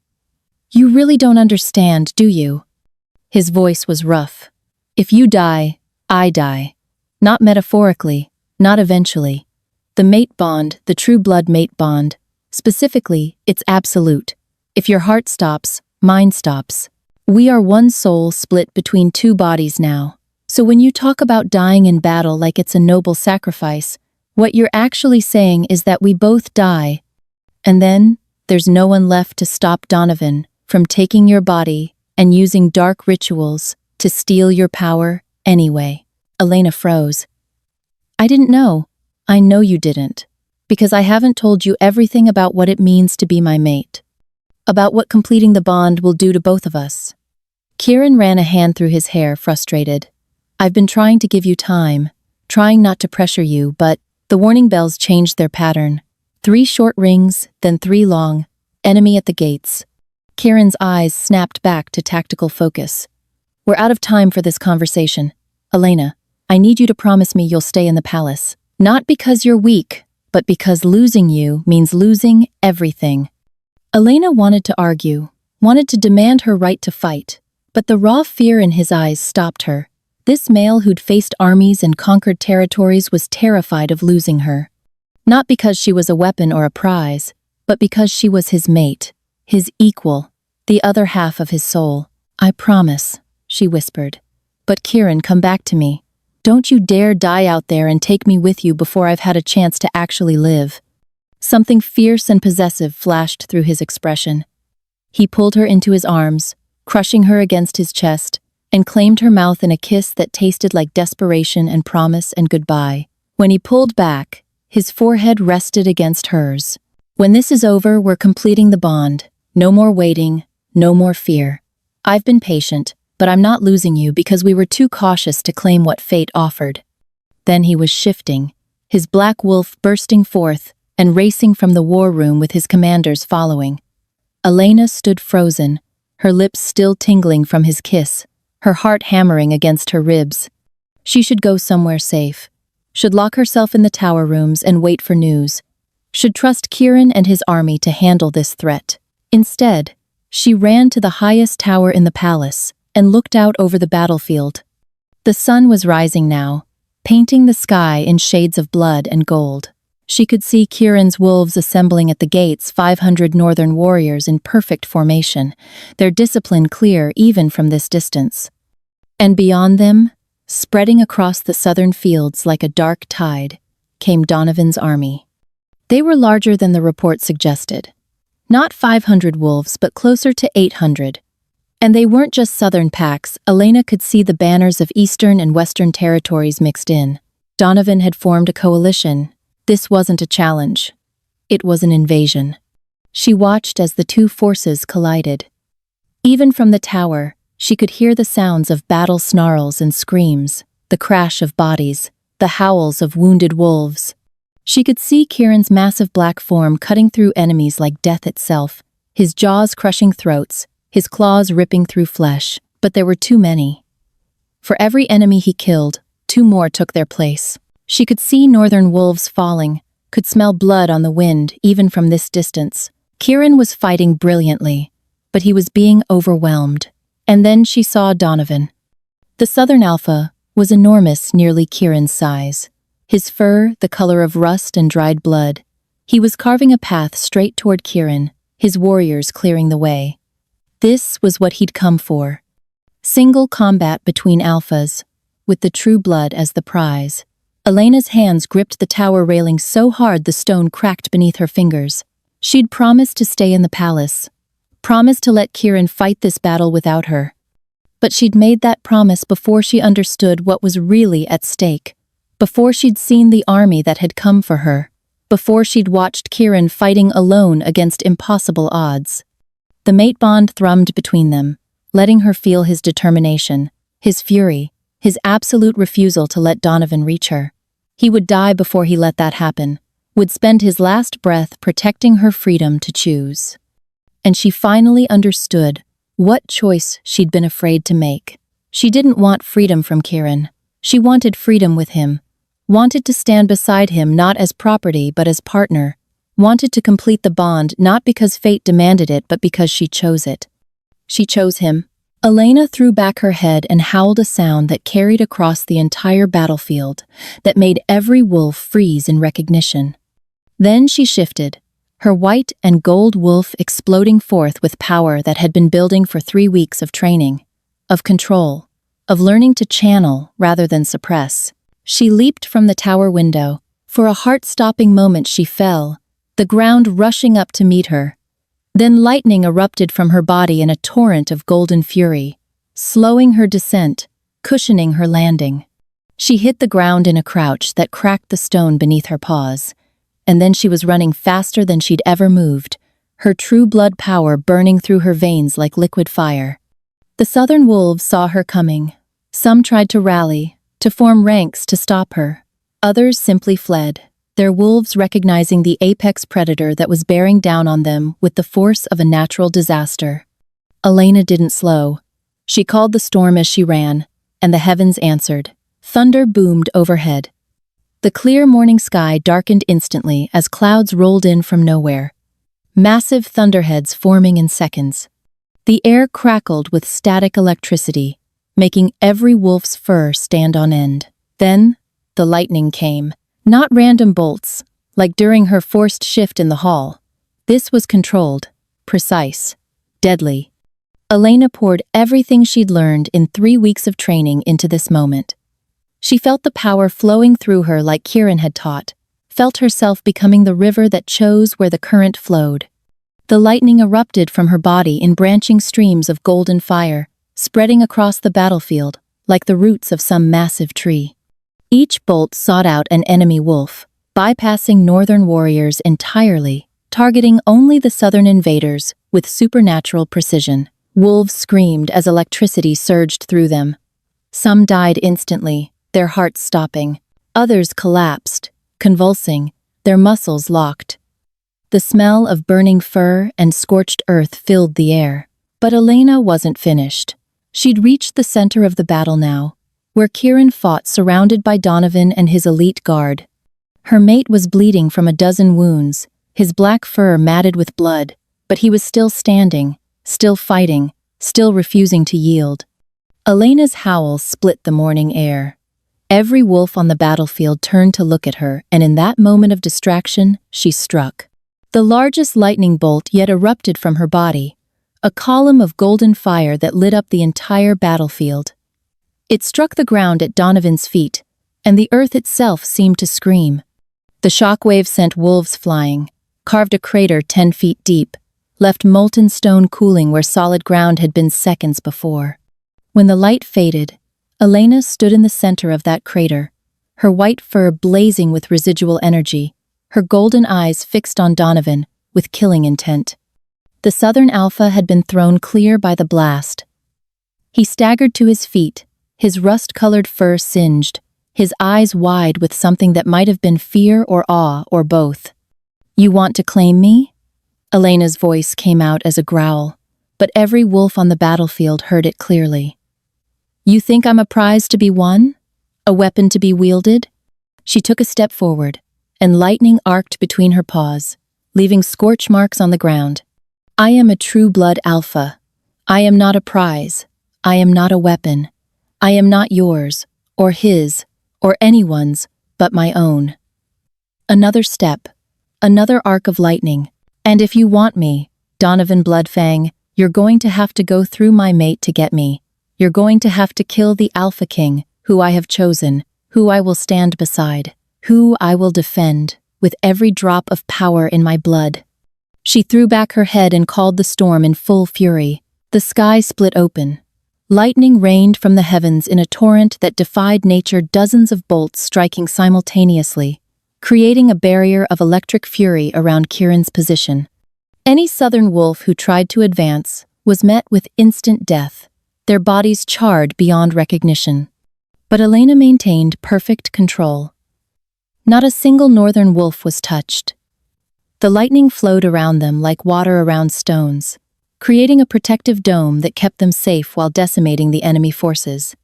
"You really don't understand, do you?" His voice was rough. "If you die, I die. Not metaphorically, not eventually. The mate bond, the true blood mate bond, specifically, it's absolute. If your heart stops, mine stops. We are one soul split between two bodies now. So when you talk about dying in battle like it's a noble sacrifice, what you're actually saying is that we both die. And then, there's no one left to stop Donovan from taking your body and using dark rituals to steal your power anyway." Elena froze. "I didn't know. I know you didn't. Because I haven't told you everything about what it means to be my mate. About what completing the bond will do to both of us." Kieran ran a hand through his hair, frustrated. "I've been trying to give you time, trying not to pressure you, but..." The warning bells changed their pattern. 3 short rings, then 3 long. Enemy at the gates. Kieran's eyes snapped back to tactical focus. "We're out of time for this conversation. Elena, I need you to promise me you'll stay in the palace. Not because you're weak, but because losing you means losing everything." Elena wanted to argue, wanted to demand her right to fight, but the raw fear in his eyes stopped her. This male who'd faced armies and conquered territories was terrified of losing her. Not because she was a weapon or a prize, but because she was his mate, his equal, the other half of his soul. "I promise," she whispered. "But Kieran, come back to me. Don't you dare die out there and take me with you before I've had a chance to actually live." Something fierce and possessive flashed through his expression. He pulled her into his arms, crushing her against his chest, and claimed her mouth in a kiss that tasted like desperation and promise and goodbye. When he pulled back, his forehead rested against hers. "When this is over, we're completing the bond. No more waiting, no more fear. I've been patient, but I'm not losing you because we were too cautious to claim what fate offered." Then he was shifting, his black wolf bursting forth and racing from the war room with his commanders following. Elena stood frozen, her lips still tingling from his kiss, her heart hammering against her ribs. She should go somewhere safe, should lock herself in the tower rooms and wait for news, should trust Kieran and his army to handle this threat. Instead, she ran to the highest tower in the palace and looked out over the battlefield. The sun was rising now, painting the sky in shades of blood and gold. She could see Kieran's wolves assembling at the gates, 500 northern warriors in perfect formation, their discipline clear even from this distance. And beyond them, spreading across the southern fields like a dark tide, came Donovan's army. They were larger than the report suggested. Not 500 wolves, but closer to 800. And they weren't just southern packs. Elena could see the banners of eastern and western territories mixed in. Donovan had formed a coalition. This wasn't a challenge. It was an invasion. She watched as the two forces collided. Even from the tower, she could hear the sounds of battle snarls and screams, the crash of bodies, the howls of wounded wolves. She could see Kieran's massive black form cutting through enemies like death itself, his jaws crushing throats, his claws ripping through flesh, but there were too many. For every enemy he killed, 2 more took their place. She could see northern wolves falling, could smell blood on the wind even from this distance. Kieran was fighting brilliantly, but he was being overwhelmed. And then she saw Donovan. The southern alpha was enormous, nearly Kieran's size. His fur the color of rust and dried blood. He was carving a path straight toward Kieran, his warriors clearing the way. This was what he'd come for. Single combat between alphas, with the true blood as the prize. Elena's hands gripped the tower railing so hard the stone cracked beneath her fingers. She'd promised to stay in the palace, promised to let Kieran fight this battle without her. But she'd made that promise before she understood what was really at stake, before she'd seen the army that had come for her, before she'd watched Kieran fighting alone against impossible odds. The mate bond thrummed between them, letting her feel his determination, his fury, his absolute refusal to let Donovan reach her. He would die before he let that happen, would spend his last breath protecting her freedom to choose. And she finally understood What choice she'd been afraid to make. She didn't want freedom from Kieran. She wanted freedom with him. Wanted to stand beside him not as property but as partner. Wanted to complete the bond not because fate demanded it but because she chose it. She chose him. Elena threw back her head and howled a sound that carried across the entire battlefield, that made every wolf freeze in recognition. Then she shifted, her white and gold wolf exploding forth with power that had been building for 3 weeks of training, of control, of learning to channel rather than suppress. She leaped from the tower window. For a heart-stopping moment she fell, the ground rushing up to meet her. Then lightning erupted from her body in a torrent of golden fury, slowing her descent, cushioning her landing. She hit the ground in a crouch that cracked the stone beneath her paws, and then she was running faster than she'd ever moved, her true blood power burning through her veins like liquid fire. The southern wolves saw her coming. Some tried to rally, to form ranks to stop her. Others simply fled, their wolves recognizing the apex predator that was bearing down on them with the force of a natural disaster. Elena didn't slow. She called the storm as she ran, and the heavens answered. Thunder boomed overhead. The clear morning sky darkened instantly as clouds rolled in from nowhere. Massive thunderheads forming in seconds. The air crackled with static electricity, making every wolf's fur stand on end. Then, the lightning came. Not random bolts, like during her forced shift in the hall. This was controlled, precise, deadly. Elena poured everything she'd learned in 3 weeks of training into this moment. She felt the power flowing through her like Kieran had taught, felt herself becoming the river that chose where the current flowed. The lightning erupted from her body in branching streams of golden fire, spreading across the battlefield like the roots of some massive tree. Each bolt sought out an enemy wolf, bypassing northern warriors entirely, targeting only the southern invaders with supernatural precision. Wolves screamed as electricity surged through them. Some died instantly, their hearts stopping. Others collapsed, convulsing, their muscles locked. The smell of burning fur and scorched earth filled the air. But Elena wasn't finished. She'd reached the center of the battle now, where Kieran fought surrounded by Donovan and his elite guard. Her mate was bleeding from a dozen wounds, his black fur matted with blood, but he was still standing, still fighting, still refusing to yield. Elena's howl split the morning air. Every wolf on the battlefield turned to look at her, and in that moment of distraction, she struck. The largest lightning bolt yet erupted from her body, a column of golden fire that lit up the entire battlefield. It struck the ground at Donovan's feet, and the earth itself seemed to scream. The shockwave sent wolves flying, carved a crater 10 feet deep, left molten stone cooling where solid ground had been seconds before. When the light faded, Elena stood in the center of that crater, her white fur blazing with residual energy, her golden eyes fixed on Donovan with killing intent. The southern alpha had been thrown clear by the blast. He staggered to his feet, his rust-colored fur singed, his eyes wide with something that might have been fear or awe or both. "You want to claim me?" Elena's voice came out as a growl, but every wolf on the battlefield heard it clearly. "You think I'm a prize to be won? A weapon to be wielded?" She took a step forward, and lightning arced between her paws, leaving scorch marks on the ground. "I am a true-blood alpha. I am not a prize. I am not a weapon. I am not yours, or his, or anyone's, but my own." Another step, another arc of lightning. "And if you want me, Donovan Bloodfang, you're going to have to go through my mate to get me. You're going to have to kill the Alpha King, who I have chosen, who I will stand beside, who I will defend, with every drop of power in my blood." She threw back her head and called the storm in full fury. The sky split open. Lightning rained from the heavens in a torrent that defied nature, dozens of bolts striking simultaneously, creating a barrier of electric fury around Kieran's position. Any southern wolf who tried to advance was met with instant death, their bodies charred beyond recognition. But Elena maintained perfect control. Not a single northern wolf was touched. The lightning flowed around them like water around stones, creating a protective dome that kept them safe while decimating the enemy forces.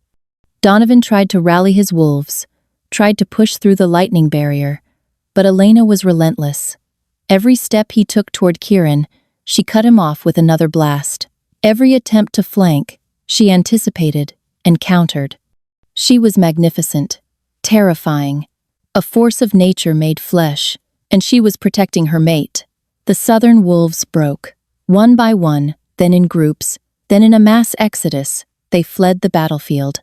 Donovan tried to rally his wolves, tried to push through the lightning barrier, but Elena was relentless. Every step he took toward Kieran, she cut him off with another blast. Every attempt to flank, she anticipated and countered. She was magnificent, terrifying, a force of nature made flesh, and she was protecting her mate. The southern wolves broke. One by one, then in groups, then in a mass exodus, they fled the battlefield.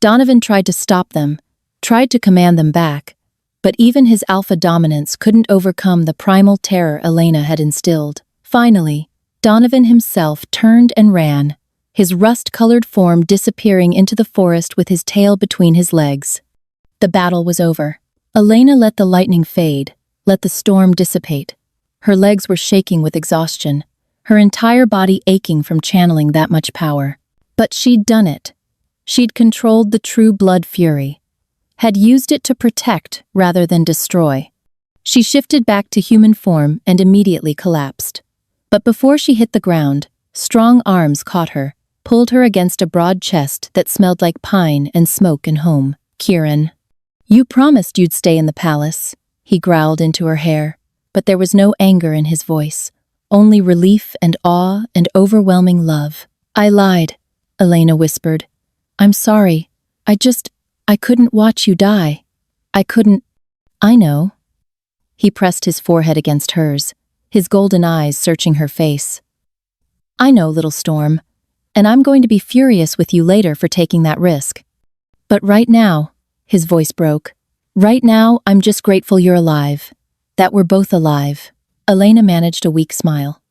Donovan tried to stop them, tried to command them back, but even his alpha dominance couldn't overcome the primal terror Elena had instilled. Finally, Donovan himself turned and ran, his rust-colored form disappearing into the forest with his tail between his legs. The battle was over. Elena let the lightning fade, let the storm dissipate. Her legs were shaking with exhaustion, her entire body aching from channeling that much power. But she'd done it. She'd controlled the true blood fury, had used it to protect rather than destroy. She shifted back to human form and immediately collapsed. But before she hit the ground, strong arms caught her, pulled her against a broad chest that smelled like pine and smoke and home. "Kieran, you promised you'd stay in the palace," he growled into her hair, but there was no anger in his voice, only relief and awe and overwhelming love. "I lied," Elena whispered. "I'm sorry. I couldn't watch you die. I couldn't." "I know." He pressed his forehead against hers, his golden eyes searching her face. "I know, little storm, and I'm going to be furious with you later for taking that risk. But right now," his voice broke, "right now I'm just grateful you're alive, that we're both alive." Elena managed a weak smile.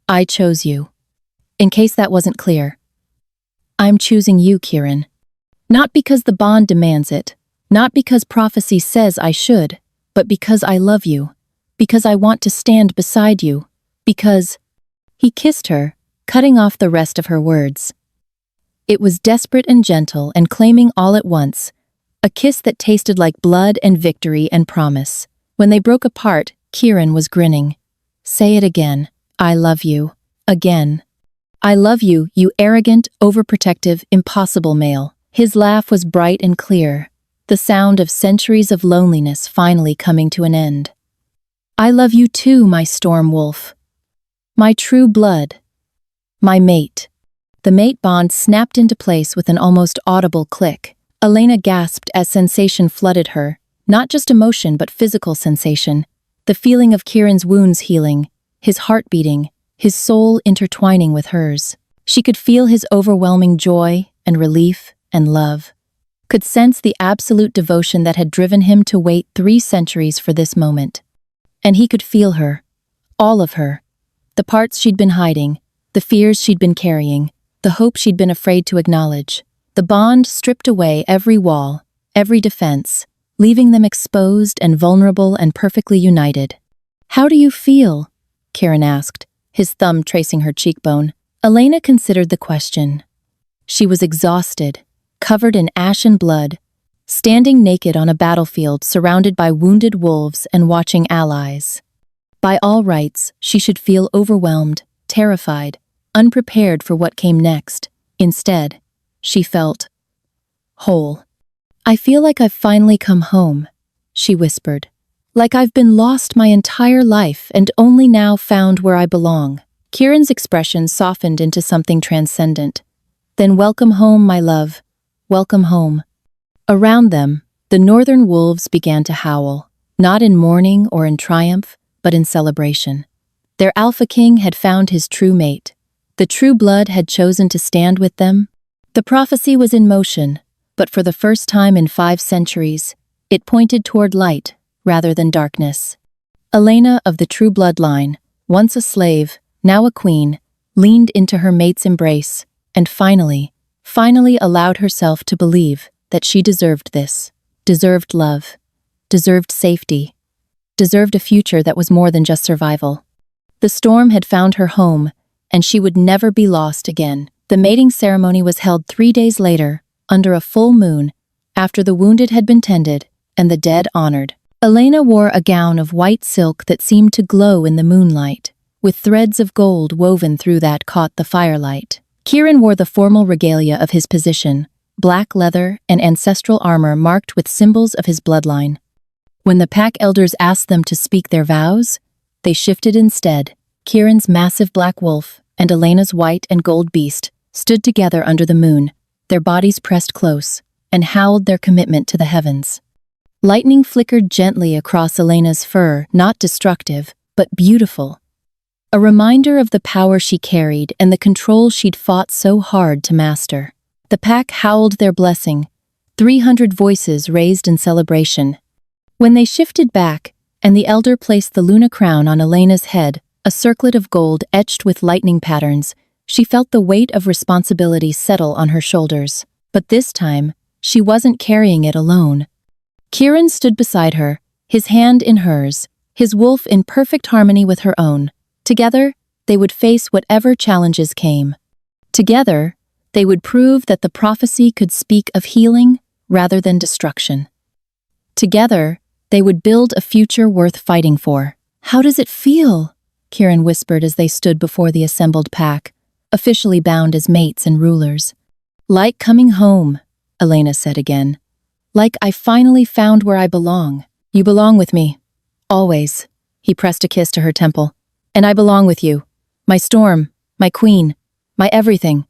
"I chose you. In case that wasn't clear. I'm choosing you, Kieran. Not because the bond demands it, not because prophecy says I should, but because I love you, because I want to stand beside you, because—" He kissed her, cutting off the rest of her words. It was desperate and gentle and claiming all at once, a kiss that tasted like blood and victory and promise. When they broke apart, Kieran was grinning. "Say it again. I love you. Again. I love you, you arrogant, overprotective, impossible male." His laugh was bright and clear, the sound of centuries of loneliness finally coming to an end. "I love you too, my storm wolf. My true blood. My mate." The mate bond snapped into place with an almost audible click. Elena gasped as sensation flooded her, not just emotion but physical sensation, the feeling of Kieran's wounds healing, his heart beating, his soul intertwining with hers. She could feel his overwhelming joy and relief and love, could sense the absolute devotion that had driven him to wait 3 centuries for this moment. And he could feel her, all of her, the parts she'd been hiding, the fears she'd been carrying, the hope she'd been afraid to acknowledge. The bond stripped away every wall, every defense, leaving them exposed and vulnerable and perfectly united. "How do you feel?" Kieran asked, his thumb tracing her cheekbone. Elena considered the question. She was exhausted, covered in ash and blood, standing naked on a battlefield surrounded by wounded wolves and watching allies. By all rights, she should feel overwhelmed, terrified, unprepared for what came next. Instead, she felt whole. "I feel like I've finally come home," she whispered. "Like I've been lost my entire life and only now found where I belong." Kieran's expression softened into something transcendent. "Then welcome home, my love. Welcome home." Around them, the northern wolves began to howl, not in mourning or in triumph, but in celebration. Their alpha king had found his true mate. The true blood had chosen to stand with them. The prophecy was in motion, but for the first time in 5 centuries, it pointed toward light rather than darkness. Elena of the true bloodline, once a slave, now a queen, leaned into her mate's embrace and finally allowed herself to believe that she deserved this, deserved love, deserved safety, deserved a future that was more than just survival. The storm had found her home, and she would never be lost again. The mating ceremony was held 3 days later, under a full moon, after the wounded had been tended and the dead honored. Elena wore a gown of white silk that seemed to glow in the moonlight, with threads of gold woven through that caught the firelight. Kieran wore the formal regalia of his position, black leather and ancestral armor marked with symbols of his bloodline. When the pack elders asked them to speak their vows, they shifted instead. Kieran's massive black wolf and Elena's white and gold beast stood together under the moon, their bodies pressed close, and howled their commitment to the heavens. Lightning flickered gently across Elena's fur, not destructive, but beautiful. A reminder of the power she carried and the control she'd fought so hard to master. The pack howled their blessing, 300 voices raised in celebration. When they shifted back, and the elder placed the Luna crown on Elena's head, a circlet of gold etched with lightning patterns, she felt the weight of responsibility settle on her shoulders. But this time, she wasn't carrying it alone. Kieran stood beside her, his hand in hers, his wolf in perfect harmony with her own. Together, they would face whatever challenges came. Together, they would prove that the prophecy could speak of healing rather than destruction. Together, they would build a future worth fighting for. "How does it feel?" Kieran whispered as they stood before the assembled pack, officially bound as mates and rulers. "Like coming home," Elena said again. "Like I finally found where I belong." "You belong with me. Always." He pressed a kiss to her temple. "And I belong with you. My storm, my queen, my everything."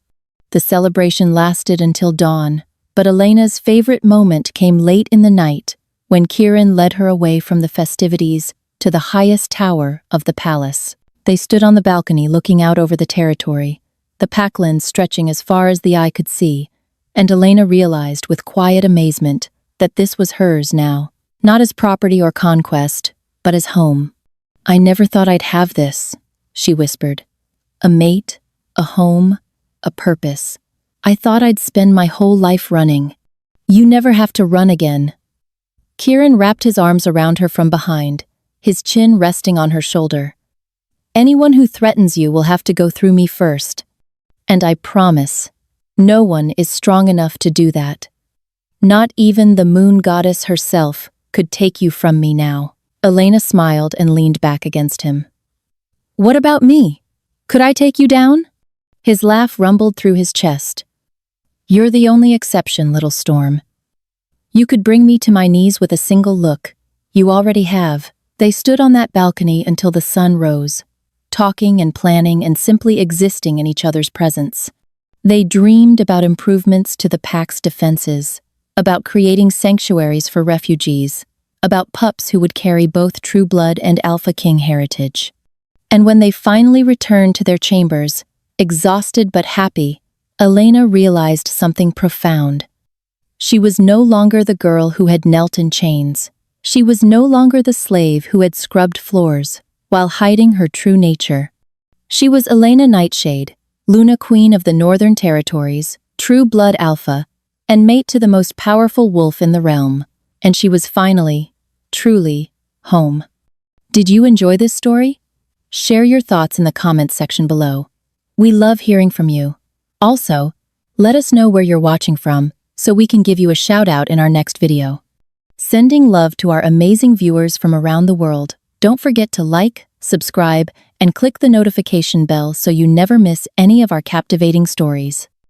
The celebration lasted until dawn, but Elena's favorite moment came late in the night, when Kieran led her away from the festivities to the highest tower of the palace. They stood on the balcony looking out over the territory, the packlands stretching as far as the eye could see, and Elena realized with quiet amazement that this was hers now, not as property or conquest, but as home. "I never thought I'd have this," she whispered. "A mate, a home, a purpose. I thought I'd spend my whole life running." "You never have to run again." Kieran wrapped his arms around her from behind, his chin resting on her shoulder. "Anyone who threatens you will have to go through me first. And I promise, no one is strong enough to do that. Not even the moon goddess herself could take you from me now." Elena smiled and leaned back against him. "What about me? Could I take you down?" His laugh rumbled through his chest. "You're the only exception, little storm. You could bring me to my knees with a single look. You already have." They stood on that balcony until the sun rose, talking and planning and simply existing in each other's presence. They dreamed about improvements to the pack's defenses, about creating sanctuaries for refugees, about pups who would carry both True Blood and Alpha King heritage. And when they finally returned to their chambers, exhausted but happy, Elena realized something profound. She was no longer the girl who had knelt in chains. She was no longer the slave who had scrubbed floors while hiding her true nature. She was Elena Nightshade, Luna Queen of the Northern Territories, True Blood Alpha, and mate to the most powerful wolf in the realm. And she was finally, truly, home. Did you enjoy this story? Share your thoughts in the comments section below. We love hearing from you. Also, let us know where you're watching from so we can give you a shout out in our next video. Sending love to our amazing viewers from around the world. Don't forget to like, subscribe, and click the notification bell so you never miss any of our captivating stories.